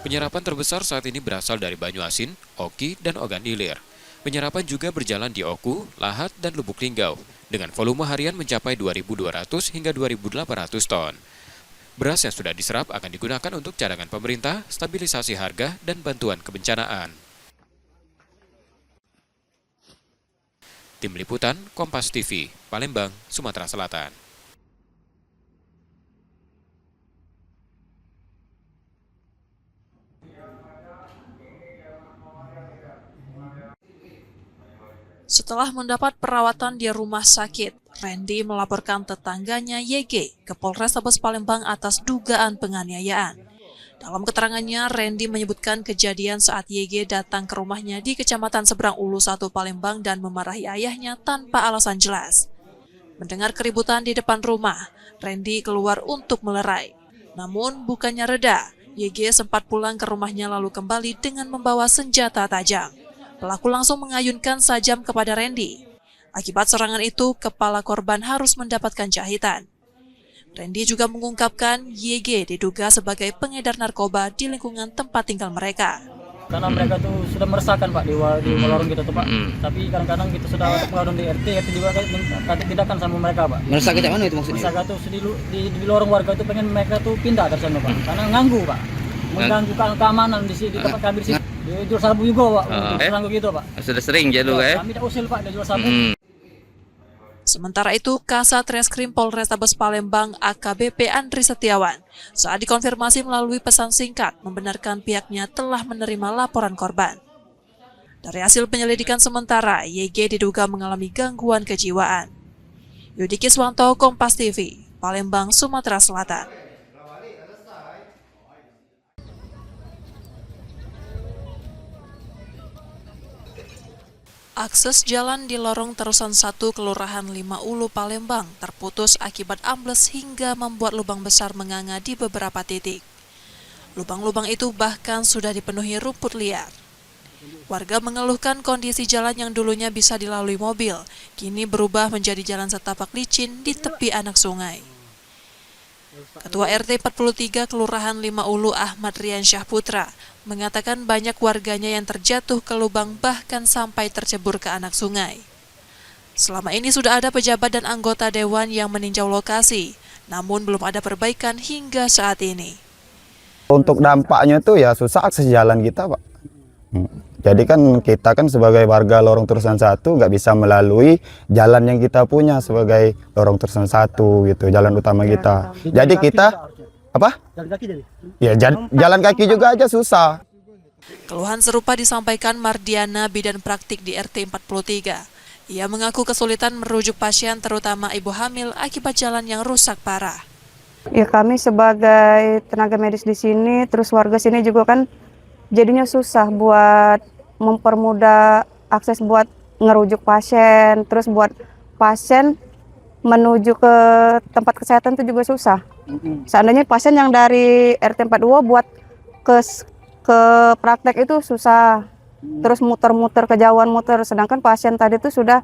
Penyerapan terbesar saat ini berasal dari Banyuasin, Oki, dan Ogan Ilir. Penyerapan juga berjalan di Oku, Lahat, dan Lubuk Linggau, dengan volume harian mencapai 2.200 hingga 2.800 ton. Beras yang sudah diserap akan digunakan untuk cadangan pemerintah, stabilisasi harga, dan bantuan kebencanaan. Tim Liputan, Kompas TV, Palembang, Sumatera Selatan. Setelah mendapat perawatan di rumah sakit, Randy melaporkan tetangganya YG ke Polrestabes Palembang atas dugaan penganiayaan. Dalam keterangannya, Randy menyebutkan kejadian saat YG datang ke rumahnya di Kecamatan Seberang Ulu 1 Palembang dan memarahi ayahnya tanpa alasan jelas. Mendengar keributan di depan rumah, Randy keluar untuk melerai. Namun bukannya reda, YG sempat pulang ke rumahnya lalu kembali dengan membawa senjata tajam. Pelaku langsung mengayunkan sajam kepada Randy. Akibat serangan itu, kepala korban harus mendapatkan jahitan. Randy juga mengungkapkan YG diduga sebagai pengedar narkoba di lingkungan tempat tinggal mereka. Karena mereka tuh sudah meresahkan Pak di warung kita tuh Pak. Tapi kadang-kadang kita sudah mengadun di RT juga ada tindakan sama mereka Pak. Meresahkan kayak mana itu maksudnya? Meresahkan tuh di lorong warga itu pengen mereka tuh pindah dari sana Pak. Karena nganggu Pak. Mengganggu keamanan di tempat kami di sini. Dia jual sabu juga Pak. Jual gitu Pak. Sudah sering jadi Kami tak usil Pak, dia jual sabu. Sementara itu, Kasat Reskrim Polrestabes Palembang AKBP Andri Setiawan saat dikonfirmasi melalui pesan singkat membenarkan pihaknya telah menerima laporan korban. Dari hasil penyelidikan sementara, YG diduga mengalami gangguan kejiwaan. Yudi Kiswanto, Kompas TV, Palembang, Sumatera Selatan. Akses jalan di lorong Terusan 1 Kelurahan 5 Ulu Palembang terputus akibat ambles hingga membuat lubang besar menganga di beberapa titik. Lubang-lubang itu bahkan sudah dipenuhi rumput liar. Warga mengeluhkan kondisi jalan yang dulunya bisa dilalui mobil, kini berubah menjadi jalan setapak licin di tepi anak sungai. Ketua RT 43 Kelurahan 5 Ulu Ahmad Rian Syahputra mengatakan banyak warganya yang terjatuh ke lubang bahkan sampai tercebur ke anak sungai. Selama ini sudah ada pejabat dan anggota dewan yang meninjau lokasi, namun belum ada perbaikan hingga saat ini. Untuk dampaknya itu ya susah akses jalan kita, Pak. Jadi kan kita kan sebagai warga lorong terusan 1 nggak bisa melalui jalan yang kita punya sebagai lorong terusan 1 gitu, jalan utama kita. Jadi kita apa? Jalan kaki jadi? Ya jalan kaki juga aja susah. Keluhan serupa disampaikan Mardiana, bidan praktik di RT 43. Ia mengaku kesulitan merujuk pasien terutama ibu hamil akibat jalan yang rusak parah. Ya kami sebagai tenaga medis di sini, terus warga sini juga kan jadinya susah buat mempermudah akses buat ngerujuk pasien, terus buat pasien menuju ke tempat kesehatan itu juga susah. Seandainya pasien yang dari RT 42 buat ke praktek itu susah, terus muter-muter kejauhan muter, sedangkan pasien tadi itu sudah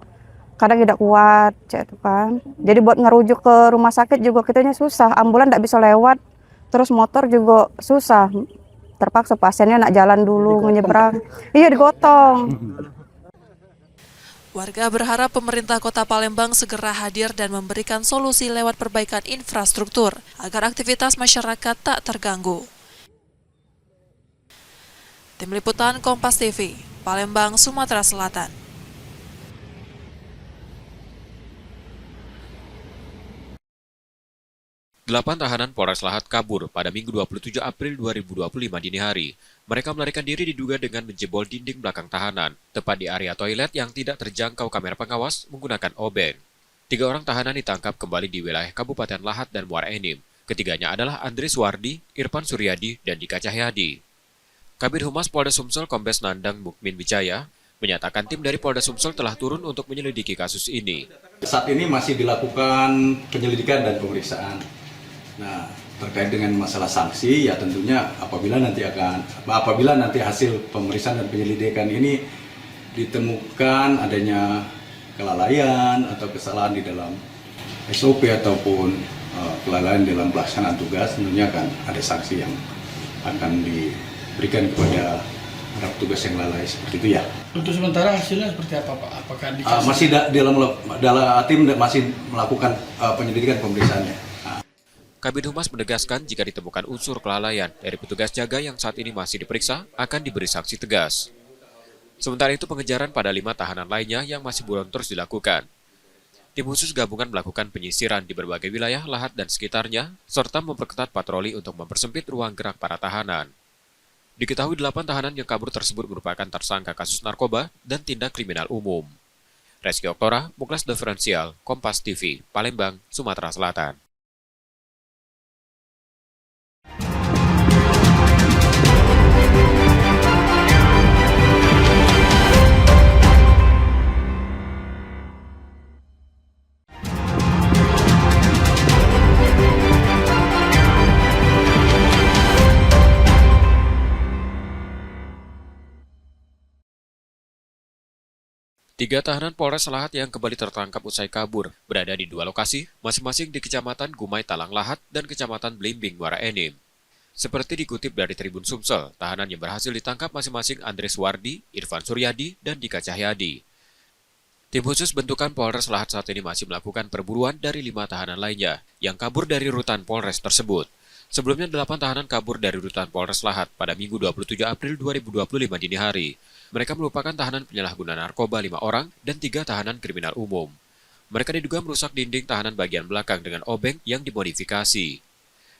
kadang tidak kuat, gitu kan. Jadi buat ngerujuk ke rumah sakit juga kitanya susah, ambulan tidak bisa lewat, terus motor juga susah. Terpaksa pasiennya nak jalan dulu, menyeberang. Iya, digotong. Warga berharap pemerintah Kota Palembang segera hadir dan memberikan solusi lewat perbaikan infrastruktur agar aktivitas masyarakat tak terganggu. Tim Liputan Kompas TV, Palembang, Sumatera Selatan. Delapan tahanan Polres Lahat kabur pada Minggu 27 April 2025 dini hari. Mereka melarikan diri diduga dengan menjebol dinding belakang tahanan, tepat di area toilet yang tidak terjangkau kamera pengawas menggunakan obeng. 3 orang tahanan ditangkap kembali di wilayah Kabupaten Lahat dan Muara Enim. Ketiganya adalah Andres Wardi, Irfan Suryadi, dan Dika Cahyadi. Kabid Humas Polda Sumsel Kombes Nandang Mukmin Wijaya menyatakan tim dari Polda Sumsel telah turun untuk menyelidiki kasus ini. Saat ini masih dilakukan penyelidikan dan pemeriksaan. Nah, terkait dengan masalah sanksi, ya tentunya apabila nanti hasil pemeriksaan dan penyelidikan ini ditemukan adanya kelalaian atau kesalahan di dalam SOP ataupun kelalaian dalam pelaksanaan tugas, tentunya akan ada sanksi yang akan diberikan kepada para petugas yang lalai seperti itu ya. Untuk sementara hasilnya seperti apa, Pak? Apakah masih tim masih melakukan penyelidikan pemeriksaannya. Kabid Humas menegaskan jika ditemukan unsur kelalaian dari petugas jaga yang saat ini masih diperiksa, akan diberi sanksi tegas. Sementara itu pengejaran pada 5 tahanan lainnya yang masih buron terus dilakukan. Tim khusus gabungan melakukan penyisiran di berbagai wilayah Lahat dan sekitarnya, serta memperketat patroli untuk mempersempit ruang gerak para tahanan. Diketahui 8 tahanan yang kabur tersebut merupakan tersangka kasus narkoba dan tindak kriminal umum. Reski Oktora, Muklas Diferensial, Kompas TV, Palembang, Sumatera Selatan. Tiga tahanan Polres Lahat yang kembali tertangkap usai kabur berada di 2 lokasi, masing-masing di Kecamatan Gumai Talang Lahat dan Kecamatan Blimbing Muara Enim. Seperti dikutip dari Tribun Sumsel, tahanan yang berhasil ditangkap masing-masing Andres Wardi, Irfan Suryadi, dan Dika Cahyadi. Tim khusus bentukan Polres Lahat saat ini masih melakukan perburuan dari 5 tahanan lainnya yang kabur dari rutan Polres tersebut. Sebelumnya 8 tahanan kabur dari rutan Polres Lahat pada Minggu 27 April 2025 dini hari. Mereka merupakan tahanan penyalahguna narkoba 5 orang dan 3 tahanan kriminal umum. Mereka diduga merusak dinding tahanan bagian belakang dengan obeng yang dimodifikasi.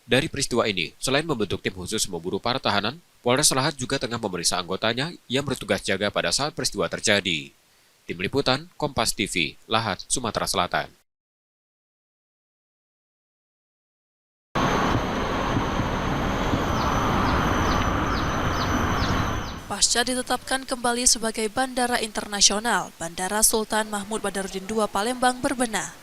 Dari peristiwa ini, selain membentuk tim khusus memburu para tahanan, Polres Lahat juga tengah memeriksa anggotanya yang bertugas jaga pada saat peristiwa terjadi. Tim Liputan, Kompas TV, Lahat, Sumatera Selatan. Pasca ditetapkan kembali sebagai Bandara Internasional, Bandara Sultan Mahmud Badarudin II Palembang berbenah.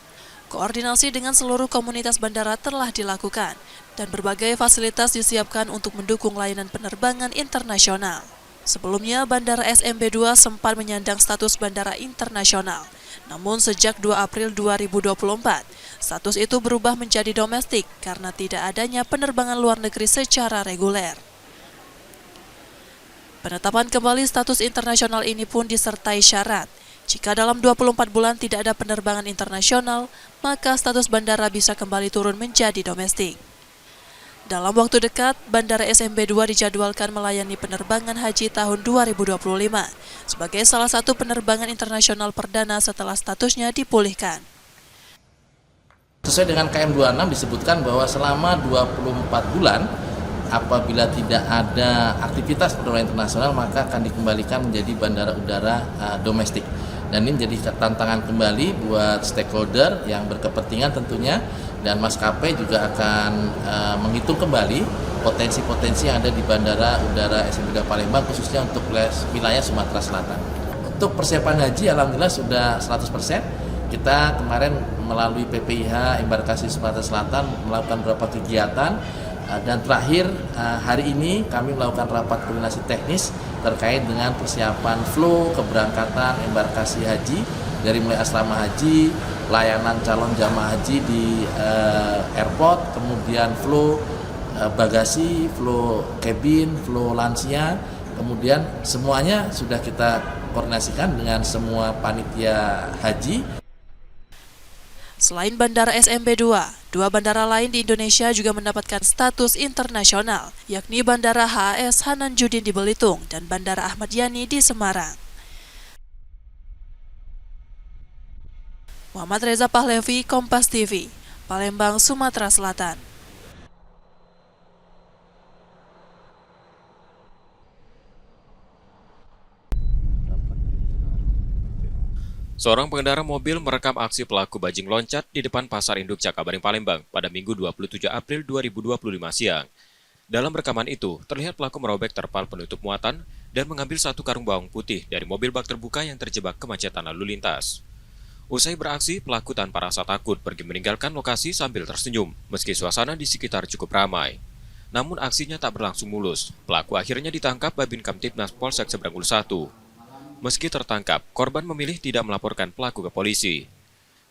Koordinasi dengan seluruh komunitas bandara telah dilakukan, dan berbagai fasilitas disiapkan untuk mendukung layanan penerbangan internasional. Sebelumnya, Bandara SMB 2 sempat menyandang status Bandara Internasional. Namun sejak 2 April 2024, status itu berubah menjadi domestik karena tidak adanya penerbangan luar negeri secara reguler. Penetapan kembali status internasional ini pun disertai syarat, Jika dalam 24 bulan tidak ada penerbangan internasional, maka status bandara bisa kembali turun menjadi domestik. Dalam waktu dekat, Bandara SMB 2 dijadwalkan melayani penerbangan haji tahun 2025 sebagai salah satu penerbangan internasional perdana setelah statusnya dipulihkan. Sesuai dengan KM26 disebutkan bahwa selama 24 bulan apabila tidak ada aktivitas penerbangan internasional maka akan dikembalikan menjadi bandara udara domestik. Dan ini menjadi tantangan kembali buat stakeholder yang berkepentingan tentunya, dan maskapai juga akan menghitung kembali potensi-potensi yang ada di Bandara Udara SMB 2 Palembang khususnya untuk wilayah Sumatera Selatan. Untuk persiapan haji alhamdulillah sudah 100%. Kita kemarin melalui PPIH Embarkasi Sumatera Selatan melakukan beberapa kegiatan, dan terakhir hari ini kami melakukan rapat koordinasi teknis terkait dengan persiapan flow keberangkatan embarkasi haji dari mulai asrama haji, layanan calon jamaah haji di airport, kemudian flow bagasi, flow cabin, flow lansia, kemudian semuanya sudah kita koordinasikan dengan semua panitia haji. Selain Bandara SMB 2, dua bandara lain di Indonesia juga mendapatkan status internasional, yakni Bandara HAS Hanan Judin di Belitung dan Bandara Ahmad Yani di Semarang. Muhammad Reza Pahlevi, Kompas TV, Palembang, Sumatera Selatan. Seorang pengendara mobil merekam aksi pelaku bajing loncat di depan Pasar Induk Cakabaring Palembang pada Minggu 27 April 2025 siang. Dalam rekaman itu, terlihat pelaku merobek terpal penutup muatan dan mengambil satu karung bawang putih dari mobil bak terbuka yang terjebak kemacetan lalu lintas. Usai beraksi, pelaku tanpa rasa takut pergi meninggalkan lokasi sambil tersenyum, meski suasana di sekitar cukup ramai. Namun aksinya tak berlangsung mulus. Pelaku akhirnya ditangkap Babin Kamtibmas Polsek Seberangul 1. Meski tertangkap, korban memilih tidak melaporkan pelaku ke polisi.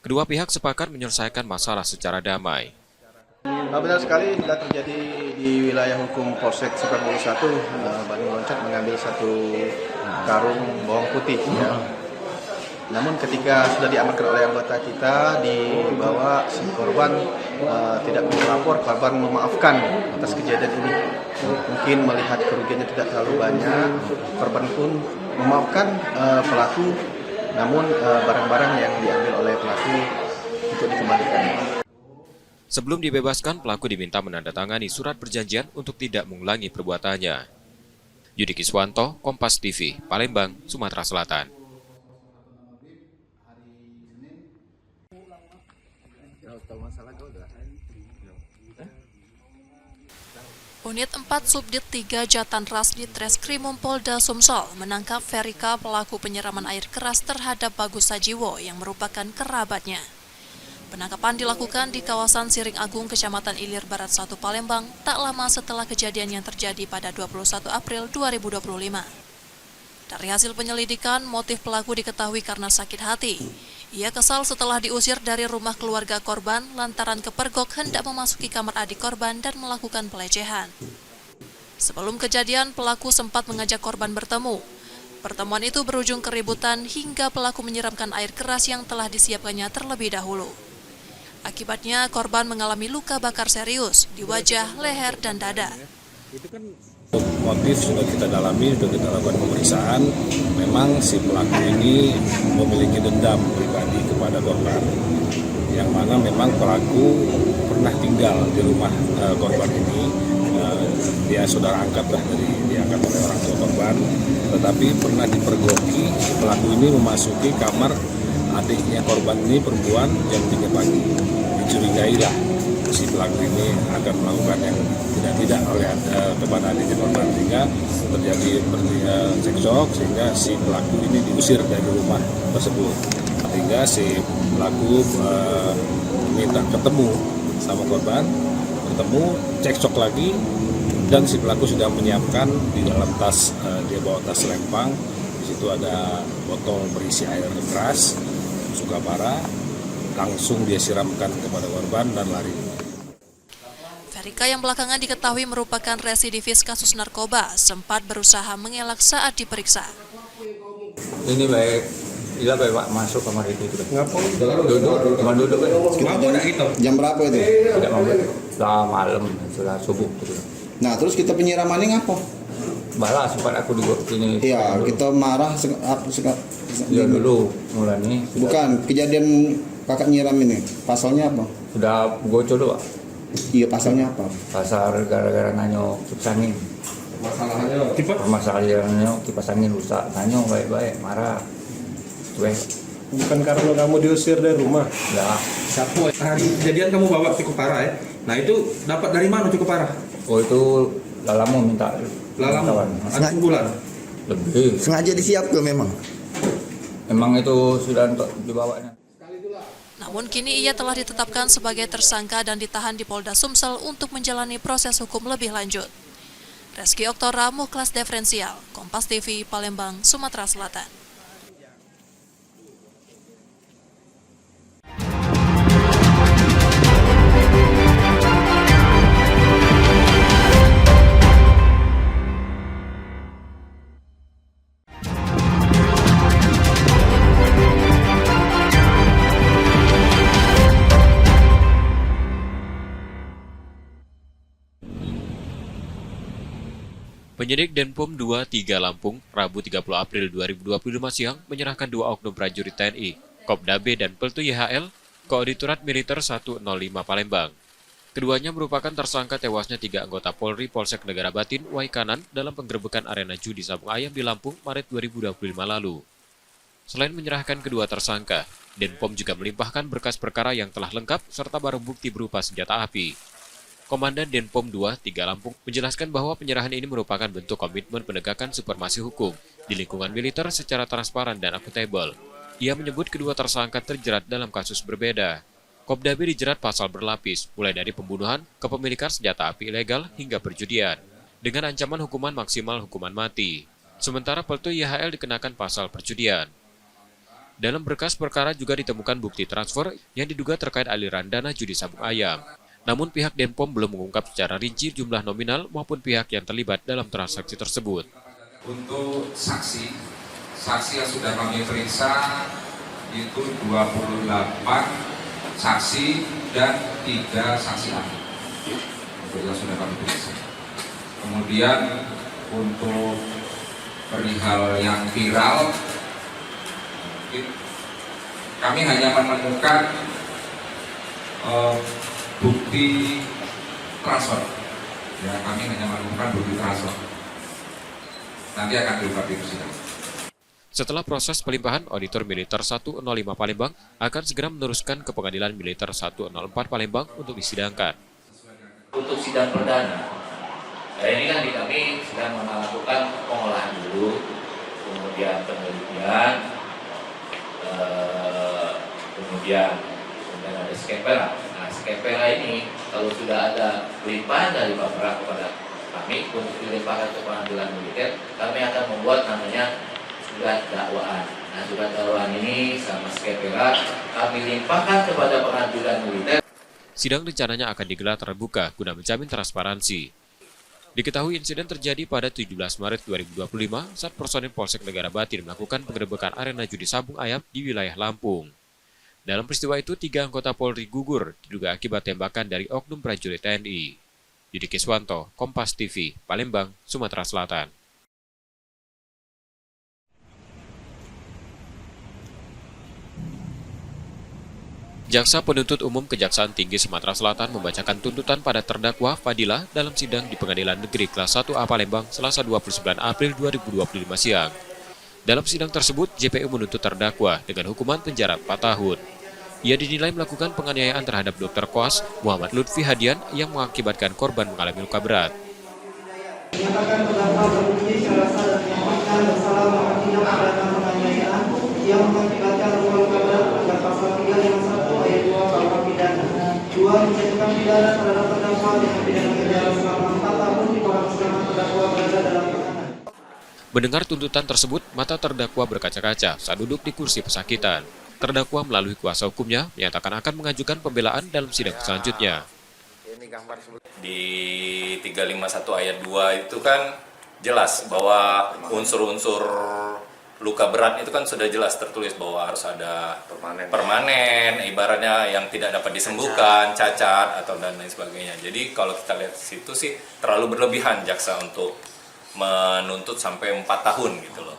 Kedua pihak sepakat menyelesaikan masalah secara damai. Benar sekali, sudah terjadi di wilayah hukum Polsek Seberangul 1, Bandung loncat mengambil satu karung bawang putih. Ya. Namun ketika sudah diamankan oleh anggota kita, dibawa si korban tidak melapor, korban memaafkan atas kejadian ini. Mungkin melihat kerugiannya tidak terlalu banyak, korban pun memaafkan pelaku, namun barang-barang yang diambil oleh pelaku untuk dikembalikan. Sebelum dibebaskan, pelaku diminta menandatangani surat perjanjian untuk tidak mengulangi perbuatannya. Yudi Kiswanto, Kompas TV, Palembang, Sumatera Selatan. Unit 4 Subdit 3 Jatan Ras di Treskrimum Polda Sumsel menangkap Ferika, pelaku penyiraman air keras terhadap Bagus Sajiwo yang merupakan kerabatnya. Penangkapan dilakukan di kawasan Siring Agung, Kecamatan Ilir Barat 1 Palembang, tak lama setelah kejadian yang terjadi pada 21 April 2025. Dari hasil penyelidikan, motif pelaku diketahui karena sakit hati. Ia kesal setelah diusir dari rumah keluarga korban lantaran kepergok hendak memasuki kamar adik korban dan melakukan pelecehan. Sebelum kejadian, pelaku sempat mengajak korban bertemu. Pertemuan itu berujung keributan hingga pelaku menyiramkan air keras yang telah disiapkannya terlebih dahulu. Akibatnya, korban mengalami luka bakar serius di wajah, leher, dan dada. Motif sudah kita dalami, sudah kita lakukan pemeriksaan. Memang si pelaku ini memiliki dendam pribadi kepada korban, yang mana memang pelaku pernah tinggal di rumah korban ini. Dia saudara angkat lah, diangkat oleh orang tua korban, tetapi pernah dipergoki. Pelaku ini memasuki kamar adiknya korban ini perempuan jam 3 pagi. Dicurigai lah si pelaku ini akan melakukan yang tidak oleh kepada adiknya korban, sehingga terjadi cekcok sehingga si pelaku ini diusir dari rumah tersebut. Sehingga si pelaku minta ketemu sama korban, bertemu, cekcok lagi, dan si pelaku sudah menyiapkan di dalam tas, dia bawa tas lempang, di situ ada botol berisi air keras, suka bara, langsung dia siramkan kepada korban dan lari. Ferika yang belakangan diketahui merupakan residivis kasus narkoba sempat berusaha mengelak saat diperiksa. Ini baik Iya Pak, masuk kamar itu. Ngapain? Duduk, cuma duduk kan. Jam berapa itu? Sudah malam, sudah subuh. Nah, terus kita penyiramannya ngapa? Balas sempat aku di sini. Iya, kita marah Ya dulu mulai nih. Bukan, kejadian kakak nyiram ini, pasalnya apa? Sudah gocol Pak. Iya, pasalnya apa? Pasar gara-gara nanyok kipas angin. Permasalahannya kipas angin rusak, nanyok baik-baik, marah. Bukan karena kamu diusir dari rumah? Ya. Siapa? Kejadian kamu bawa cukup parah ya. Nah itu dapat dari mana cukup parah? Oh itu Lalamu minta. Lalamu? Ada bulan? Lebih. Sengaja disiapkan memang? Emang itu sudah untuk dibawanya. Namun kini ia telah ditetapkan sebagai tersangka dan ditahan di Polda Sumsel untuk menjalani proses hukum lebih lanjut. Reski Oktora, Muklas Diferensial, Kompas TV, Palembang, Sumatera Selatan. Penyidik Denpom 23 Lampung, Rabu 30 April 2025 siang menyerahkan 2 oknum prajurit TNI, Kopdabe dan Peltu YHL, ke Auditorat Militer 105 Palembang. Keduanya merupakan tersangka tewasnya 3 anggota Polri Polsek Negara Batin, Waikanan dalam penggerebekan arena judi sabung ayam di Lampung Maret 2025 lalu. Selain menyerahkan kedua tersangka, Denpom juga melimpahkan berkas perkara yang telah lengkap serta barang bukti berupa senjata api. Komandan Denpom 23 Lampung menjelaskan bahwa penyerahan ini merupakan bentuk komitmen penegakan supremasi hukum di lingkungan militer secara transparan dan akuntabel. Ia menyebut kedua tersangka terjerat dalam kasus berbeda. Kopdabe dijerat pasal berlapis, mulai dari pembunuhan, kepemilikan senjata api ilegal, hingga perjudian, dengan ancaman hukuman maksimal hukuman mati. Sementara Peltu YHL dikenakan pasal perjudian. Dalam berkas perkara juga ditemukan bukti transfer yang diduga terkait aliran dana judi sabung ayam. Namun pihak Denpom belum mengungkap secara rinci jumlah nominal maupun pihak yang terlibat dalam transaksi tersebut. Untuk saksi yang sudah kami periksa itu 28 saksi dan 3 saksi ahli. Itu yang sudah kami periksa. Kemudian untuk perihal yang viral, kami hanya menemukan bukti transfer. Ya, kami hanya menemukan bukti transfer. Nanti akan diungkap di persidangan. Setelah proses pelimpahan, Auditor Militer 105 Palembang akan segera meneruskan ke Pengadilan Militer 104 Palembang untuk disidangkan. Untuk sidang perdana, ini kan kami sedang melakukan pengolahan dulu, kemudian penelitian, kemudian ada skepera. Nah, skepera ini kalau sudah ada limpahan dari Bapera kepada kami untuk dilimpahkan ke Pengadilan Militer, kami akan membuat namanya surat dakwaan. Nah, surat dakwaan ini sama skepera kami limpahkan kepada Pengadilan Militer. Sidang rencananya akan digelar terbuka guna menjamin transparansi. Diketahui insiden terjadi pada 17 Maret 2025 saat personil Polsek Negara Batin melakukan penggerebekan arena judi sabung ayam di wilayah Lampung. Dalam peristiwa itu, 3 anggota Polri gugur diduga akibat tembakan dari oknum prajurit TNI. Yudi Kiswanto, Kompas TV, Palembang, Sumatera Selatan. Jaksa Penuntut Umum Kejaksaan Tinggi Sumatera Selatan membacakan tuntutan pada terdakwa Fadilah dalam sidang di Pengadilan Negeri Kelas 1A Palembang Selasa 29 April 2025 siang. Dalam sidang tersebut, JPU menuntut terdakwa dengan hukuman penjara 4 tahun. Ia dinilai melakukan penganiayaan terhadap Dr. Koas Muhammad Lutfi Hadian yang mengakibatkan korban mengalami luka berat. Menyatakan terdakwa terbukti secara sah dan menyatakan bersalah melakukan tindak pidana penganiayaan yang mengakibatkan luka berat pada pasal 351 ayat 2 KUH pidana. 2. Menjatuhkan pidana terhadap terdakwa dengan pidana penjara selama 4 tahun di bawah selama terdakwa berada dalam tahanan. Mendengar tuntutan tersebut, mata terdakwa berkaca-kaca saat duduk di kursi pesakitan. Terdakwa melalui kuasa hukumnya menyatakan akan mengajukan pembelaan dalam sidang selanjutnya. Di 351 ayat 2 itu kan jelas bahwa unsur-unsur luka berat itu kan sudah jelas tertulis bahwa harus ada permanen, ibaratnya yang tidak dapat disembuhkan, cacat atau dan lain sebagainya. Jadi kalau kita lihat situ sih terlalu berlebihan jaksa untuk menuntut sampai 4 tahun gitu loh.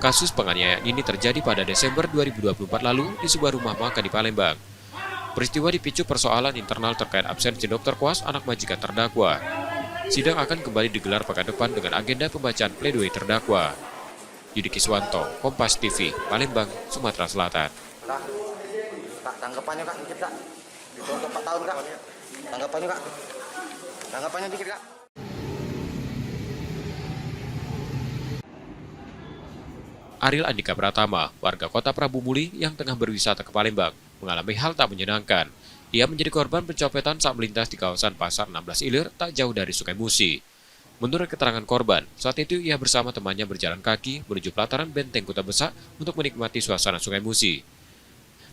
Kasus penganiayaan ini terjadi pada Desember 2024 lalu di sebuah rumah makan di Palembang. Peristiwa dipicu persoalan internal terkait absensi Dr. Kuas, anak majikan terdakwa. Sidang akan kembali digelar pekan depan dengan agenda pembacaan pledoi terdakwa. Yudi Kiswanto, Kompas TV, Palembang, Sumatera Selatan. Kak, tanggapannya Kak, dikit Kak. Ditonton 4 tahun Kak. Tanggapannya Kak. Tanggapannya dikit Kak. Ariel Andika Pratama, warga kota Prabu Muli yang tengah berwisata ke Palembang, mengalami hal tak menyenangkan. Ia menjadi korban pencopetan saat melintas di kawasan Pasar 16 Ilir tak jauh dari Sungai Musi. Menurut keterangan korban, saat itu ia bersama temannya berjalan kaki menuju pelataran Benteng Kuta Besak untuk menikmati suasana Sungai Musi.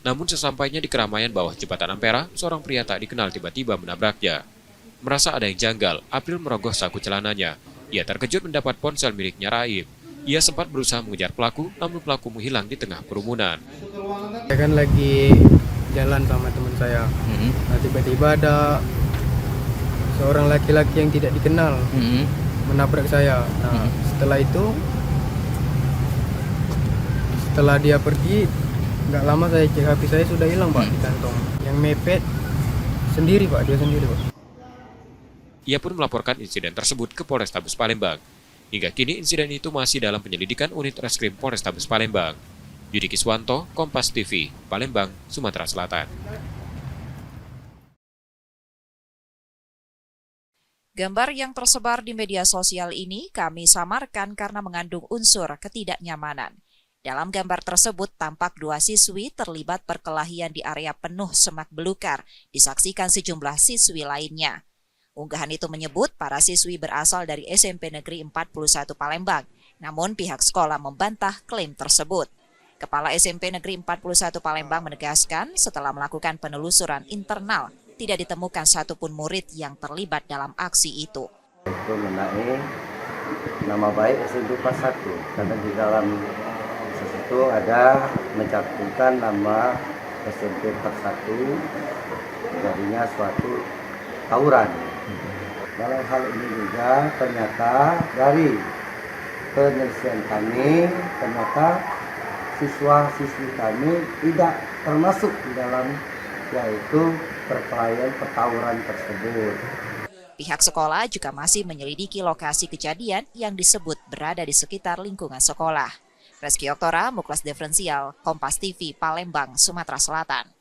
Namun sesampainya di keramaian bawah jembatan Ampera, seorang pria tak dikenal tiba-tiba menabraknya. Merasa ada yang janggal, April merogoh saku celananya. Ia terkejut mendapat ponsel miliknya Raib. Ia sempat berusaha mengejar pelaku, namun pelaku menghilang di tengah kerumunan. Saya kan lagi jalan sama teman saya. Nah, tiba-tiba ada seorang laki-laki yang tidak dikenal menabrak saya. Nah, setelah itu, setelah dia pergi, nggak lama saya cek HP saya sudah hilang Pak di kantong. Yang mepet sendiri Pak, dia sendiri Pak. Ia pun melaporkan insiden tersebut ke Polrestabes Palembang. Hingga kini insiden itu masih dalam penyelidikan unit reskrim Polrestabes Palembang. Yudi Kiswanto, Kompas TV, Palembang, Sumatera Selatan. Gambar yang tersebar di media sosial ini kami samarkan karena mengandung unsur ketidaknyamanan. Dalam gambar tersebut tampak 2 siswi terlibat perkelahian di area penuh semak belukar, disaksikan sejumlah siswi lainnya. Unggahan itu menyebut para siswi berasal dari SMP Negeri 41 Palembang, namun pihak sekolah membantah klaim tersebut. Kepala SMP Negeri 41 Palembang menegaskan setelah melakukan penelusuran internal, tidak ditemukan satupun murid yang terlibat dalam aksi itu. Itu mengenai nama baik SMP 41, karena di dalam itu ada mencantumkan nama SMP 41 jadinya suatu tawuran. Dalam hal ini juga ternyata dari penyelesaian kami, ternyata siswa-siswi kami tidak termasuk di dalam yaitu perkelahian pertawuran tersebut. Pihak sekolah juga masih menyelidiki lokasi kejadian yang disebut berada di sekitar lingkungan sekolah. Reski Oktora, Muklas Diferensial, Kompas TV, Palembang, Sumatera Selatan.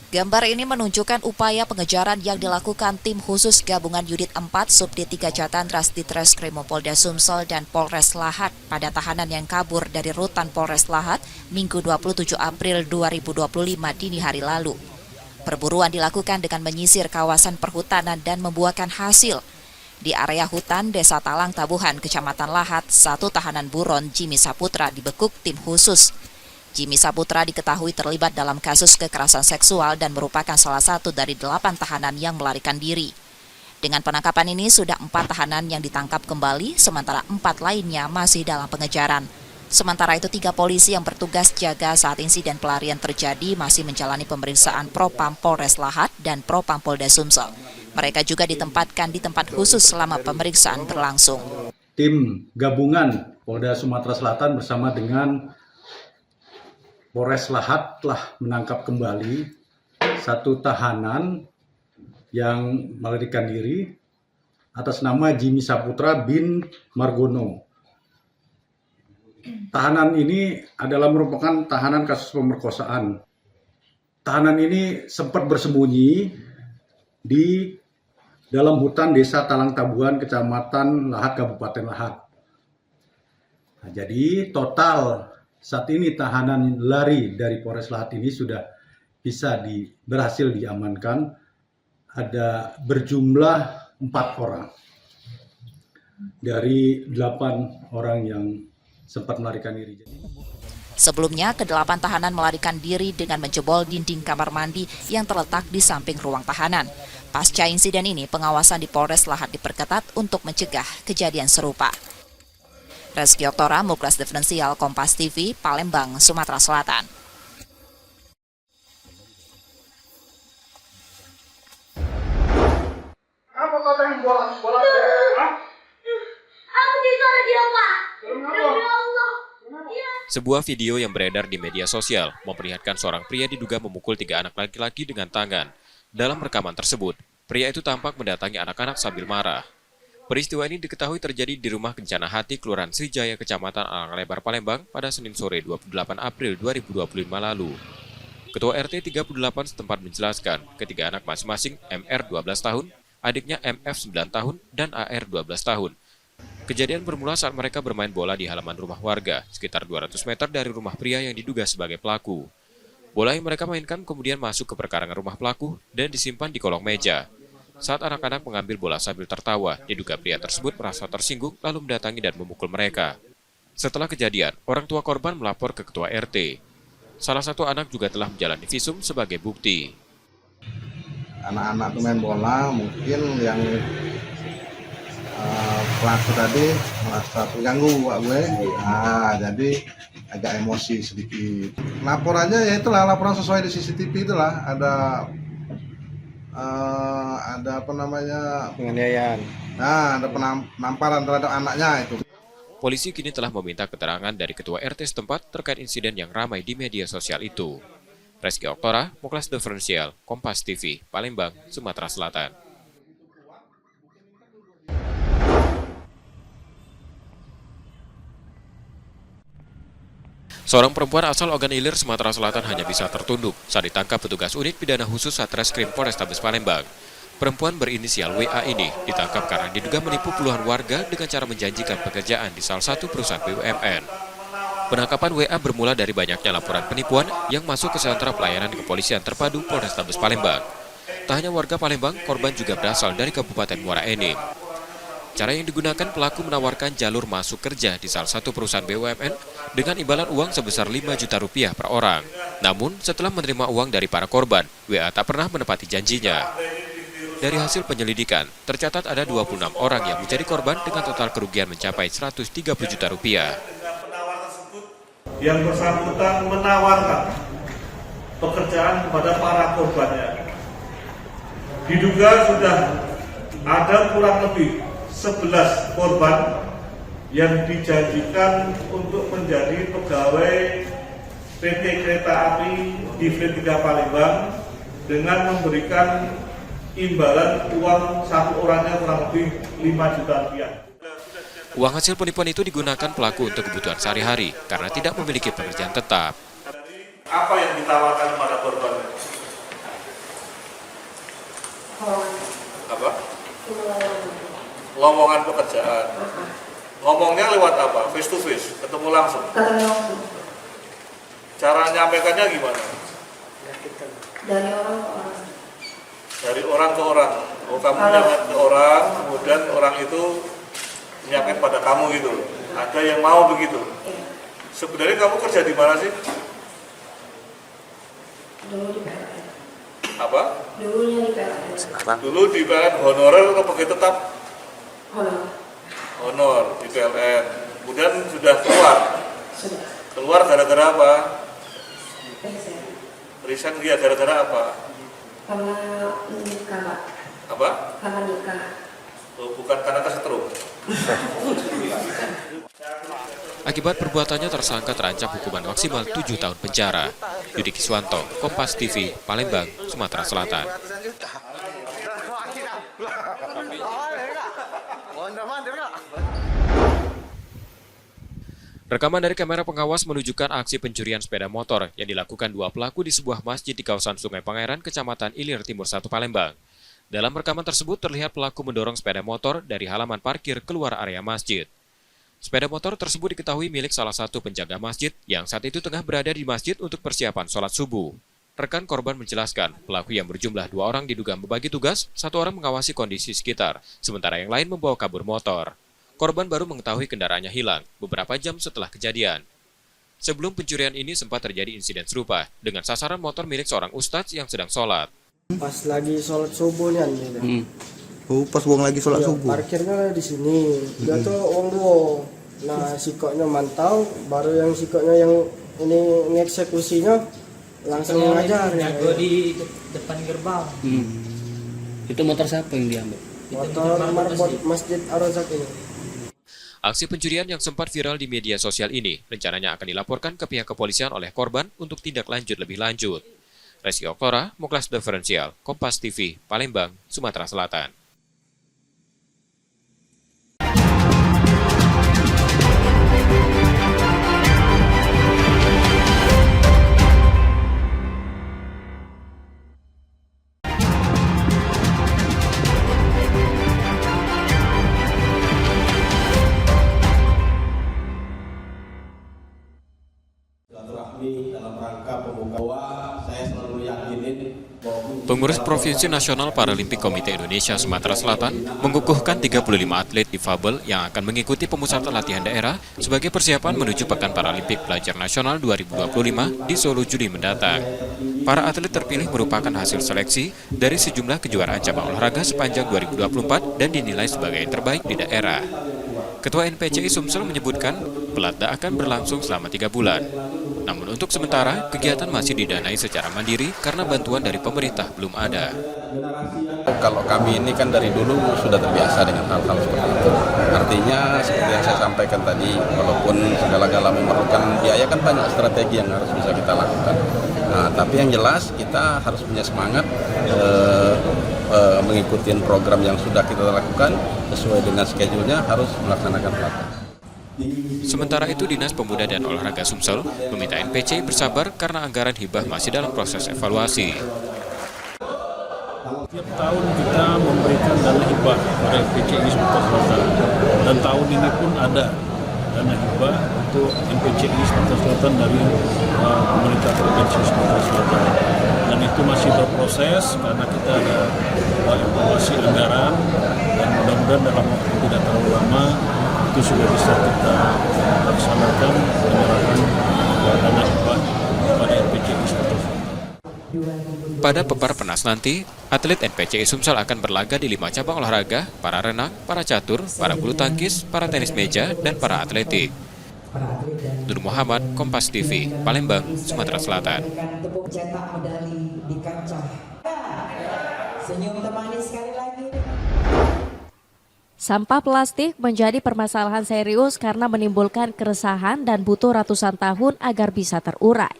Gambar ini menunjukkan upaya pengejaran yang dilakukan tim khusus gabungan Unit 4 Subdit 3 Jatantras Ditreskrim Polda Sumsel dan Polres Lahat pada tahanan yang kabur dari rutan Polres Lahat Minggu 27 April 2025 dini hari lalu. Perburuan dilakukan dengan menyisir kawasan perhutanan dan membuahkan hasil. Di area hutan Desa Talang Tabuhan, Kecamatan Lahat, satu tahanan buron Jimmy Saputra dibekuk tim khusus. Jimmy Saputra diketahui terlibat dalam kasus kekerasan seksual dan merupakan salah satu dari 8 tahanan yang melarikan diri. Dengan penangkapan ini sudah 4 tahanan yang ditangkap kembali, sementara 4 lainnya masih dalam pengejaran. Sementara itu 3 polisi yang bertugas jaga saat insiden pelarian terjadi masih menjalani pemeriksaan Propam Polres Lahat dan Propam Polda Sumsel. Mereka juga ditempatkan di tempat khusus selama pemeriksaan berlangsung. Tim gabungan Polda Sumatera Selatan bersama dengan Polres Lahat telah menangkap kembali 1 tahanan yang melarikan diri atas nama Jimmy Saputra bin Margono. Tahanan ini adalah merupakan tahanan kasus pemerkosaan. Tahanan ini sempat bersembunyi di dalam hutan Desa Talang Tabuhan, Kecamatan Lahat, Kabupaten Lahat. Nah, jadi total saat ini tahanan lari dari Polres Lahat ini sudah bisa berhasil diamankan. Ada berjumlah 4 orang dari 8 orang yang sempat melarikan diri. Sebelumnya, ke-8 tahanan melarikan diri dengan menjebol dinding kamar mandi yang terletak di samping ruang tahanan. Pasca insiden ini, pengawasan di Polres Lahat diperketat untuk mencegah kejadian serupa. Reski Oktora, Muklas Diferensial, Kompas TV, Palembang, Sumatera Selatan. Apa kau pengen bola? Aku disuruh dia, Pak. Demi Allah. Sebuah video yang beredar di media sosial memperlihatkan seorang pria diduga memukul 3 anak laki-laki dengan tangan. Dalam rekaman tersebut, pria itu tampak mendatangi anak-anak sambil marah. Peristiwa ini diketahui terjadi di rumah Kencana Hati, Kelurahan Srijaya, Kecamatan Alanglebar, Palembang pada Senin sore 28 April 2025 lalu. Ketua RT 38 setempat menjelaskan ketiga anak masing-masing MR 12 tahun, adiknya MF 9 tahun, dan AR 12 tahun. Kejadian bermula saat mereka bermain bola di halaman rumah warga, sekitar 200 meter dari rumah pria yang diduga sebagai pelaku. Bola yang mereka mainkan kemudian masuk ke perkarangan rumah pelaku dan disimpan di kolong meja. Saat anak-anak mengambil bola sambil tertawa, diduga pria tersebut merasa tersinggung lalu mendatangi dan memukul mereka. Setelah kejadian, orang tua korban melapor ke ketua RT. Salah satu anak juga telah menjalani visum sebagai bukti. Anak-anak tuh main bola, mungkin yang pelaku tadi merasa terganggu Pak gue, jadi agak emosi sedikit. Laporannya ya itulah, laporan sesuai di CCTV itulah, ada apa namanya, Penganiayaan. Nah, ada penamparan terhadap anaknya itu. Polisi kini telah meminta keterangan dari ketua RT setempat terkait insiden yang ramai di media sosial itu. Reski Oktora, Muklas Diferensial, Kompas TV, Palembang, Sumatera Selatan. Seorang perempuan asal Ogan Ilir, Sumatera Selatan hanya bisa tertunduk saat ditangkap petugas unit pidana khusus Satreskrim Polrestabes Palembang. Perempuan berinisial WA ini ditangkap karena diduga menipu puluhan warga dengan cara menjanjikan pekerjaan di salah satu perusahaan BUMN. Penangkapan WA bermula dari banyaknya laporan penipuan yang masuk ke sentra pelayanan kepolisian terpadu Polrestabes Palembang. Tak hanya warga Palembang, korban juga berasal dari Kabupaten Muara Enim. Cara yang digunakan pelaku menawarkan jalur masuk kerja di salah satu perusahaan BUMN dengan imbalan uang sebesar 5 juta rupiah per orang. Namun, setelah menerima uang dari para korban, WA tak pernah menepati janjinya. Dari hasil penyelidikan, tercatat ada 26 orang yang menjadi korban dengan total kerugian mencapai 130 juta rupiah. Yang bersangkutan menawarkan pekerjaan kepada para korbannya. Diduga sudah ada kurang lebih 11 korban yang dijanjikan untuk menjadi pegawai PT Kereta Api Divre 3 Palembang dengan memberikan imbalan uang satu orangnya kurang lebih 5 juta rupiah. Uang hasil penipuan itu digunakan pelaku untuk kebutuhan sehari-hari karena tidak memiliki pekerjaan tetap. Apa yang ditawarkan kepada korban? Apa? Lowongan pekerjaan. Ngomongnya lewat apa? Face to face, ketemu langsung. Cara nyampaikannya gimana? Dari orang ke orang. Dari orang ke orang. Oh, kamu menyampaikan ke orang, kemudian orang itu menyampaikan pada kamu gitu. Ada yang mau begitu. Sebenarnya kamu kerja di mana sih? Dulu di PLN. Apa? Dulunya di PLN. Dulu di PLN honorer atau pegawai tetap? Honor. Honor di PLN. Kemudian sudah keluar. Sudah. Keluar gara-gara apa? Resign. Resign dia gara-gara apa? Karena nikah, Pak. Apa? Karena nikah. Oh, bukan karena kesetrum. Akibat perbuatannya tersangka terancam hukuman maksimal 7 tahun penjara. Yudi Kiswanto, Kompas TV, Palembang, Sumatera Selatan. Rekaman dari kamera pengawas menunjukkan aksi pencurian sepeda motor yang dilakukan 2 pelaku di sebuah masjid di kawasan Sungai Pangeran, Kecamatan Ilir Timur 1 Palembang. Dalam rekaman tersebut terlihat pelaku mendorong sepeda motor dari halaman parkir keluar area masjid. Sepeda motor tersebut diketahui milik salah satu penjaga masjid yang saat itu tengah berada di masjid untuk persiapan sholat subuh. Rekan korban menjelaskan, pelaku yang berjumlah 2 orang diduga membagi tugas, 1 orang mengawasi kondisi sekitar, sementara yang lain membawa kabur motor. Korban baru mengetahui kendaraannya hilang beberapa jam setelah kejadian. Sebelum pencurian ini sempat terjadi insiden serupa dengan sasaran motor milik seorang ustadz yang sedang sholat. Pas lagi sholat subuhnya nih. Pas buang lagi sholat subuh. Parkirnya di sini. Dia tuh duo. Nah, sikoknya mantau, baru yang sikoknya yang ini ngeksekusinya langsung ngajar ya. Di depan gerbang. Itu motor siapa yang diambil? Motor marbot Masjid Ar-Razak ini. Aksi pencurian yang sempat viral di media sosial ini rencananya akan dilaporkan ke pihak kepolisian oleh korban untuk tindak lanjut lebih lanjut. Resi Oktora, Muklas Diferensial, Kompas TV, Palembang, Sumatera Selatan. Pengurus Provinsi Nasional Paralimpik Komite Indonesia Sumatera Selatan mengukuhkan 35 atlet difabel yang akan mengikuti pemusatan latihan daerah sebagai persiapan menuju Pekan Paralimpik Pelajar Nasional 2025 di Solo Juli mendatang. Para atlet terpilih merupakan hasil seleksi dari sejumlah kejuaraan cabang olahraga sepanjang 2024 dan dinilai sebagai yang terbaik di daerah. Ketua NPCI Sumsel menyebutkan pelatda akan berlangsung selama 3 bulan. Namun untuk sementara, kegiatan masih didanai secara mandiri karena bantuan dari pemerintah belum ada. Kalau kami ini kan dari dulu sudah terbiasa dengan hal-hal seperti itu. Artinya seperti yang saya sampaikan tadi, walaupun segala-gala memerlukan biaya kan banyak strategi yang harus bisa kita lakukan. Nah, tapi yang jelas kita harus punya semangat mengikuti program yang sudah kita lakukan sesuai dengan schedule-nya, harus melaksanakan pelatihan. Sementara itu, Dinas Pemuda dan Olahraga Sumsel meminta NPC bersabar karena anggaran hibah masih dalam proses evaluasi. Tiap tahun kita memberikan dana hibah pada NPCI Sumatera Selatan, dan tahun ini pun ada dana hibah untuk NPCI Sumatera Selatan dari pemerintah Provinsi Sumatera Selatan, dan itu masih berproses karena kita ada evaluasi anggaran, dan mudah-mudahan dalam waktu tidak terlalu lama itu sudah bisa kita laksanakan penyerahan dana hibah pada NPCI Sumatera Selatan. Pada Pepar Penas nanti, atlet NPCI Sumsel akan berlaga di 5 cabang olahraga, para renang, para catur, para bulu tangkis, para tenis meja, dan para atletik. Nur Muhammad, Kompas TV, Palembang, Sumatera Selatan. Sampah plastik menjadi permasalahan serius karena menimbulkan keresahan dan butuh ratusan tahun agar bisa terurai.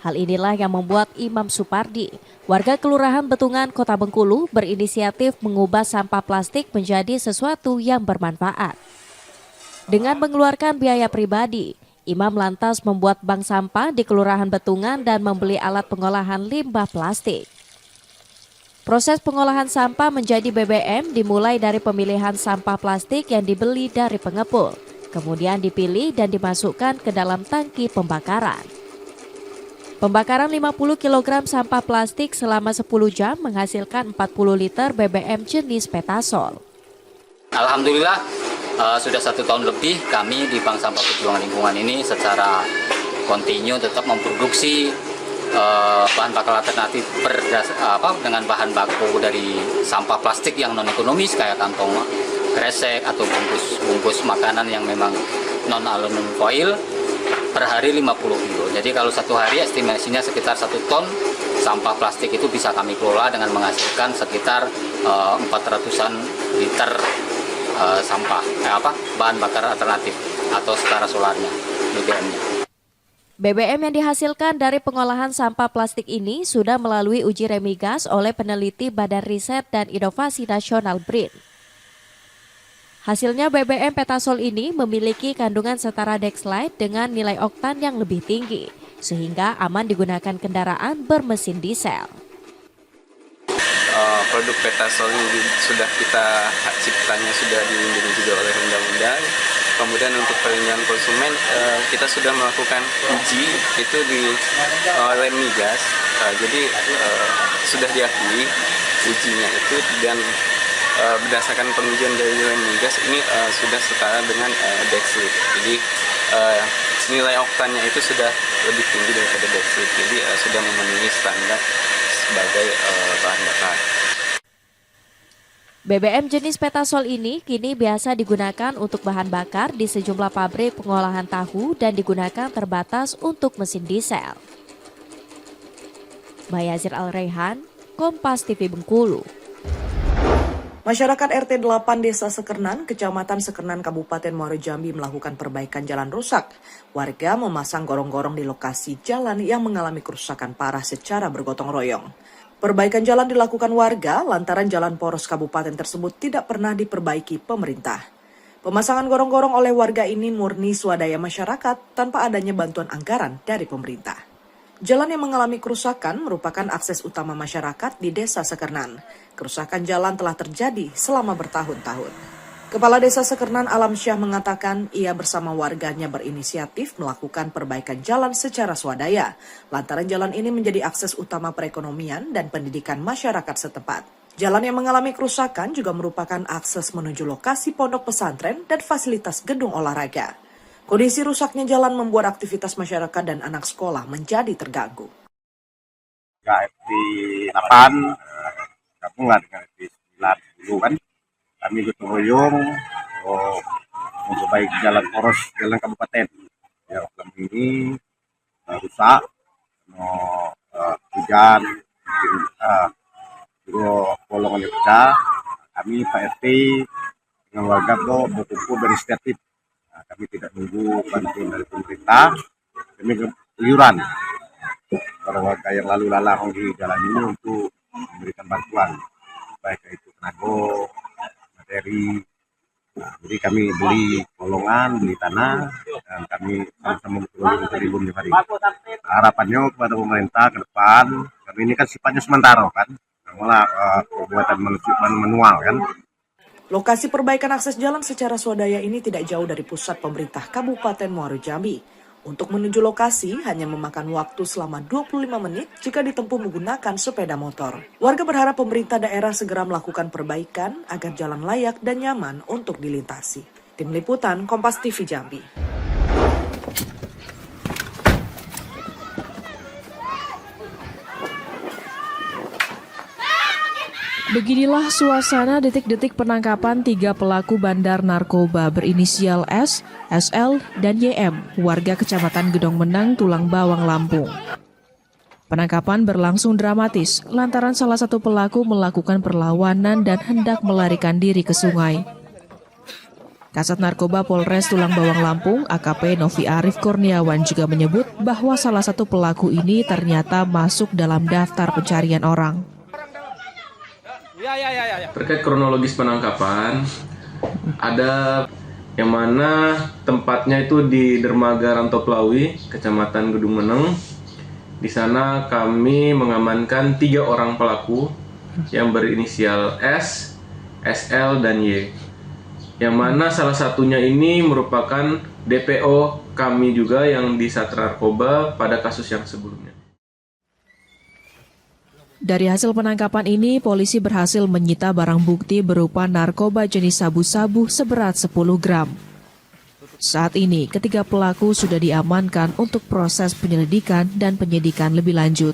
Hal inilah yang membuat Imam Supardi, warga Kelurahan Betungan, Kota Bengkulu, berinisiatif mengubah sampah plastik menjadi sesuatu yang bermanfaat. Dengan mengeluarkan biaya pribadi, Imam lantas membuat bank sampah di Kelurahan Betungan dan membeli alat pengolahan limbah plastik. Proses pengolahan sampah menjadi BBM dimulai dari pemilihan sampah plastik yang dibeli dari pengepul, kemudian dipilih dan dimasukkan ke dalam tangki pembakaran. Pembakaran 50 kg sampah plastik selama 10 jam menghasilkan 40 liter BBM jenis Petasol. Alhamdulillah sudah 1 tahun lebih kami di Bank Sampah Perjuangan Lingkungan ini secara kontinu tetap memproduksi bahan bakar alternatif dengan bahan baku dari sampah plastik yang non ekonomis kayak kantong kresek atau bungkus makanan yang memang non aluminium foil per hari 50 kilo. Jadi kalau 1 hari estimasinya sekitar 1 ton sampah plastik itu bisa kami kelola dengan menghasilkan sekitar 400-an liter sampah bahan bakar alternatif atau setara solarnya BBM-nya. BBM yang dihasilkan dari pengolahan sampah plastik ini sudah melalui uji remigas oleh peneliti Badan Riset dan Inovasi Nasional BRIN. Hasilnya BBM Petasol ini memiliki kandungan setara Dexlite dengan nilai oktan yang lebih tinggi, sehingga aman digunakan kendaraan bermesin diesel. Produk Petasol ini sudah kita hak ciptanya sudah dilindungi juga oleh undang-undang. Kemudian untuk perlindungan konsumen, kita sudah melakukan uji itu di rem migas. Jadi sudah diakui ujinya itu, dan berdasarkan pengujian dari rem migas ini sudah setara dengan dexlit. Jadi nilai oktannya itu sudah lebih tinggi daripada dexlit. Jadi sudah memenuhi standar sebagai bahan bakar. BBM jenis Petasol ini kini biasa digunakan untuk bahan bakar di sejumlah pabrik pengolahan tahu dan digunakan terbatas untuk mesin diesel. Bayazir Al-Raihan, Kompas TV Bengkulu. Masyarakat RT 8 Desa Sekernan, Kecamatan Sekernan, Kabupaten Muaro Jambi melakukan perbaikan jalan rusak. Warga memasang gorong-gorong di lokasi jalan yang mengalami kerusakan parah secara bergotong royong. Perbaikan jalan dilakukan warga lantaran jalan poros kabupaten tersebut tidak pernah diperbaiki pemerintah. Pemasangan gorong-gorong oleh warga ini murni swadaya masyarakat tanpa adanya bantuan anggaran dari pemerintah. Jalan yang mengalami kerusakan merupakan akses utama masyarakat di Desa Sekernan. Kerusakan jalan telah terjadi selama bertahun-tahun. Kepala Desa Sekernan Alam Syah mengatakan ia bersama warganya berinisiatif melakukan perbaikan jalan secara swadaya, lantaran jalan ini menjadi akses utama perekonomian dan pendidikan masyarakat setempat. Jalan yang mengalami kerusakan juga merupakan akses menuju lokasi pondok pesantren dan fasilitas gedung olahraga. Kondisi rusaknya jalan membuat aktivitas masyarakat dan anak sekolah menjadi terganggu. RT 8, gabunglah dengan RT 9 dulu kan. Kami gotong royong memperbaiki jalan poros jalan kabupaten. Ya, selama ini rusak, hujan, bolongannya pecah. Kami Pak RT dengan warga berkumpul berinisiatif. Kami tidak menunggu bantuan dari pemerintah. Kami iuran para warga yang lalu lalang di jalan ini untuk memberikan bantuan, baik itu tenaga, materi. Jadi kami beli bolongan, beli tanah, dan kami sama-sama berkeliling di hari. Harapannya kepada pemerintah ke depan, karena ini kan sifatnya sementara kan, malah perbuatan manual kan. Lokasi perbaikan akses jalan secara swadaya ini tidak jauh dari pusat pemerintah Kabupaten Muaro Jambi. Untuk menuju lokasi hanya memakan waktu selama 25 menit jika ditempuh menggunakan sepeda motor. Warga berharap pemerintah daerah segera melakukan perbaikan agar jalan layak dan nyaman untuk dilintasi. Tim Liputan Kompas TV Jambi. Beginilah suasana detik-detik penangkapan 3 pelaku bandar narkoba berinisial S, SL, dan YM, warga Kecamatan Gedong Menang, Tulang Bawang, Lampung. Penangkapan berlangsung dramatis lantaran salah satu pelaku melakukan perlawanan dan hendak melarikan diri ke sungai. Kasat Narkoba Polres Tulang Bawang, Lampung, AKP Novi Arif Kurniawan juga menyebut bahwa salah satu pelaku ini ternyata masuk dalam daftar pencarian orang. Terkait kronologis penangkapan, ada yang mana tempatnya itu di Dermaga Rantoplawi, Kecamatan Gedung Meneng. Di sana kami mengamankan 3 orang pelaku yang berinisial S, SL, dan Y. Yang mana salah satunya ini merupakan DPO kami juga yang di Satra Narkoba pada kasus yang sebelumnya. Dari hasil penangkapan ini, polisi berhasil menyita barang bukti berupa narkoba jenis sabu-sabu seberat 10 gram. Saat ini, ketiga pelaku sudah diamankan untuk proses penyelidikan dan penyidikan lebih lanjut.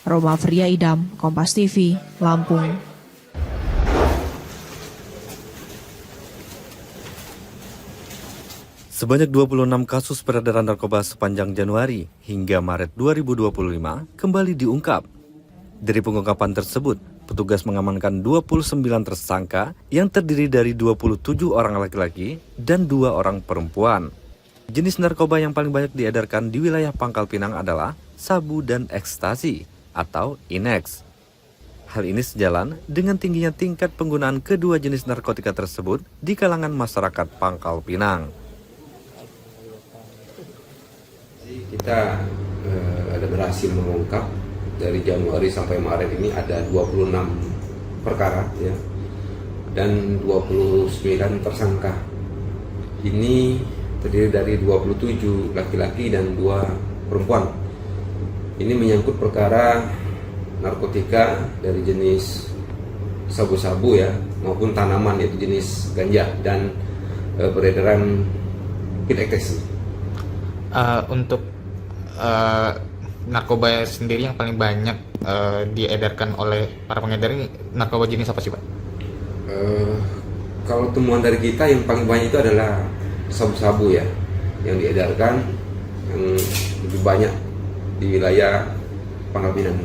Roma Fria Idam, Kompas TV, Lampung. Sebanyak 26 kasus peredaran narkoba sepanjang Januari hingga Maret 2025 kembali diungkap. Dari pengungkapan tersebut, petugas mengamankan 29 tersangka yang terdiri dari 27 orang laki-laki dan 2 orang perempuan. Jenis narkoba yang paling banyak diedarkan di wilayah Pangkal Pinang adalah sabu dan ekstasi atau INEX. Hal ini sejalan dengan tingginya tingkat penggunaan kedua jenis narkotika tersebut di kalangan masyarakat Pangkal Pinang. Kita ada berhasil mengungkap dari Januari sampai Maret ini ada 26 perkara ya. dan 29 tersangka. Ini terdiri dari 27 laki-laki dan 2 perempuan. Ini menyangkut perkara narkotika dari jenis sabu-sabu ya, maupun tanaman yaitu jenis ganja dan peredaran pil ekstasi. Untuk narkoba sendiri yang paling banyak diedarkan oleh para pengedar ini narkoba jenis apa sih Pak? Kalau temuan dari kita yang paling banyak itu adalah sabu-sabu ya, yang diedarkan yang lebih banyak di wilayah Pangkal Pinang.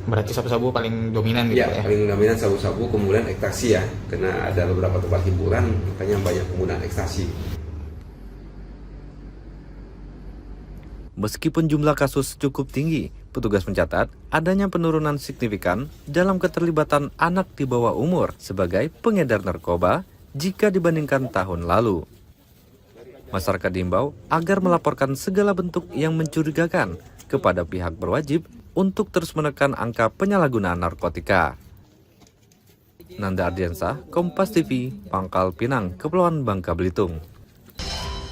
Berarti sabu-sabu paling dominan gitu ya? Paling dominan sabu-sabu, kemudian ekstasi ya, karena ada beberapa tempat hiburan makanya banyak penggunaan ekstasi. Meskipun jumlah kasus cukup tinggi, petugas mencatat adanya penurunan signifikan dalam keterlibatan anak di bawah umur sebagai pengedar narkoba jika dibandingkan tahun lalu. Masyarakat diimbau agar melaporkan segala bentuk yang mencurigakan kepada pihak berwajib untuk terus menekan angka penyalahgunaan narkotika. Nanda Ardiansah, Kompas TV, Pangkal Pinang, Kepulauan Bangka Belitung.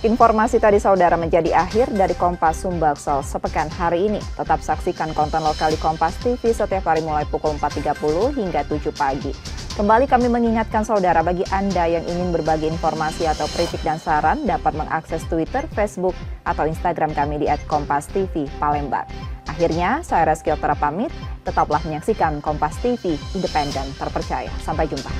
Informasi tadi saudara menjadi akhir dari Kompas Sumbaksel sepekan hari ini. Tetap saksikan konten lokal di Kompas TV setiap hari mulai pukul 4.30 hingga 7 pagi. Kembali kami mengingatkan saudara, bagi Anda yang ingin berbagi informasi atau kritik dan saran dapat mengakses Twitter, Facebook, atau Instagram kami di @kompastv Palembang. Akhirnya, saya Reski Oktara pamit. Tetaplah menyaksikan Kompas TV, independen, terpercaya. Sampai jumpa.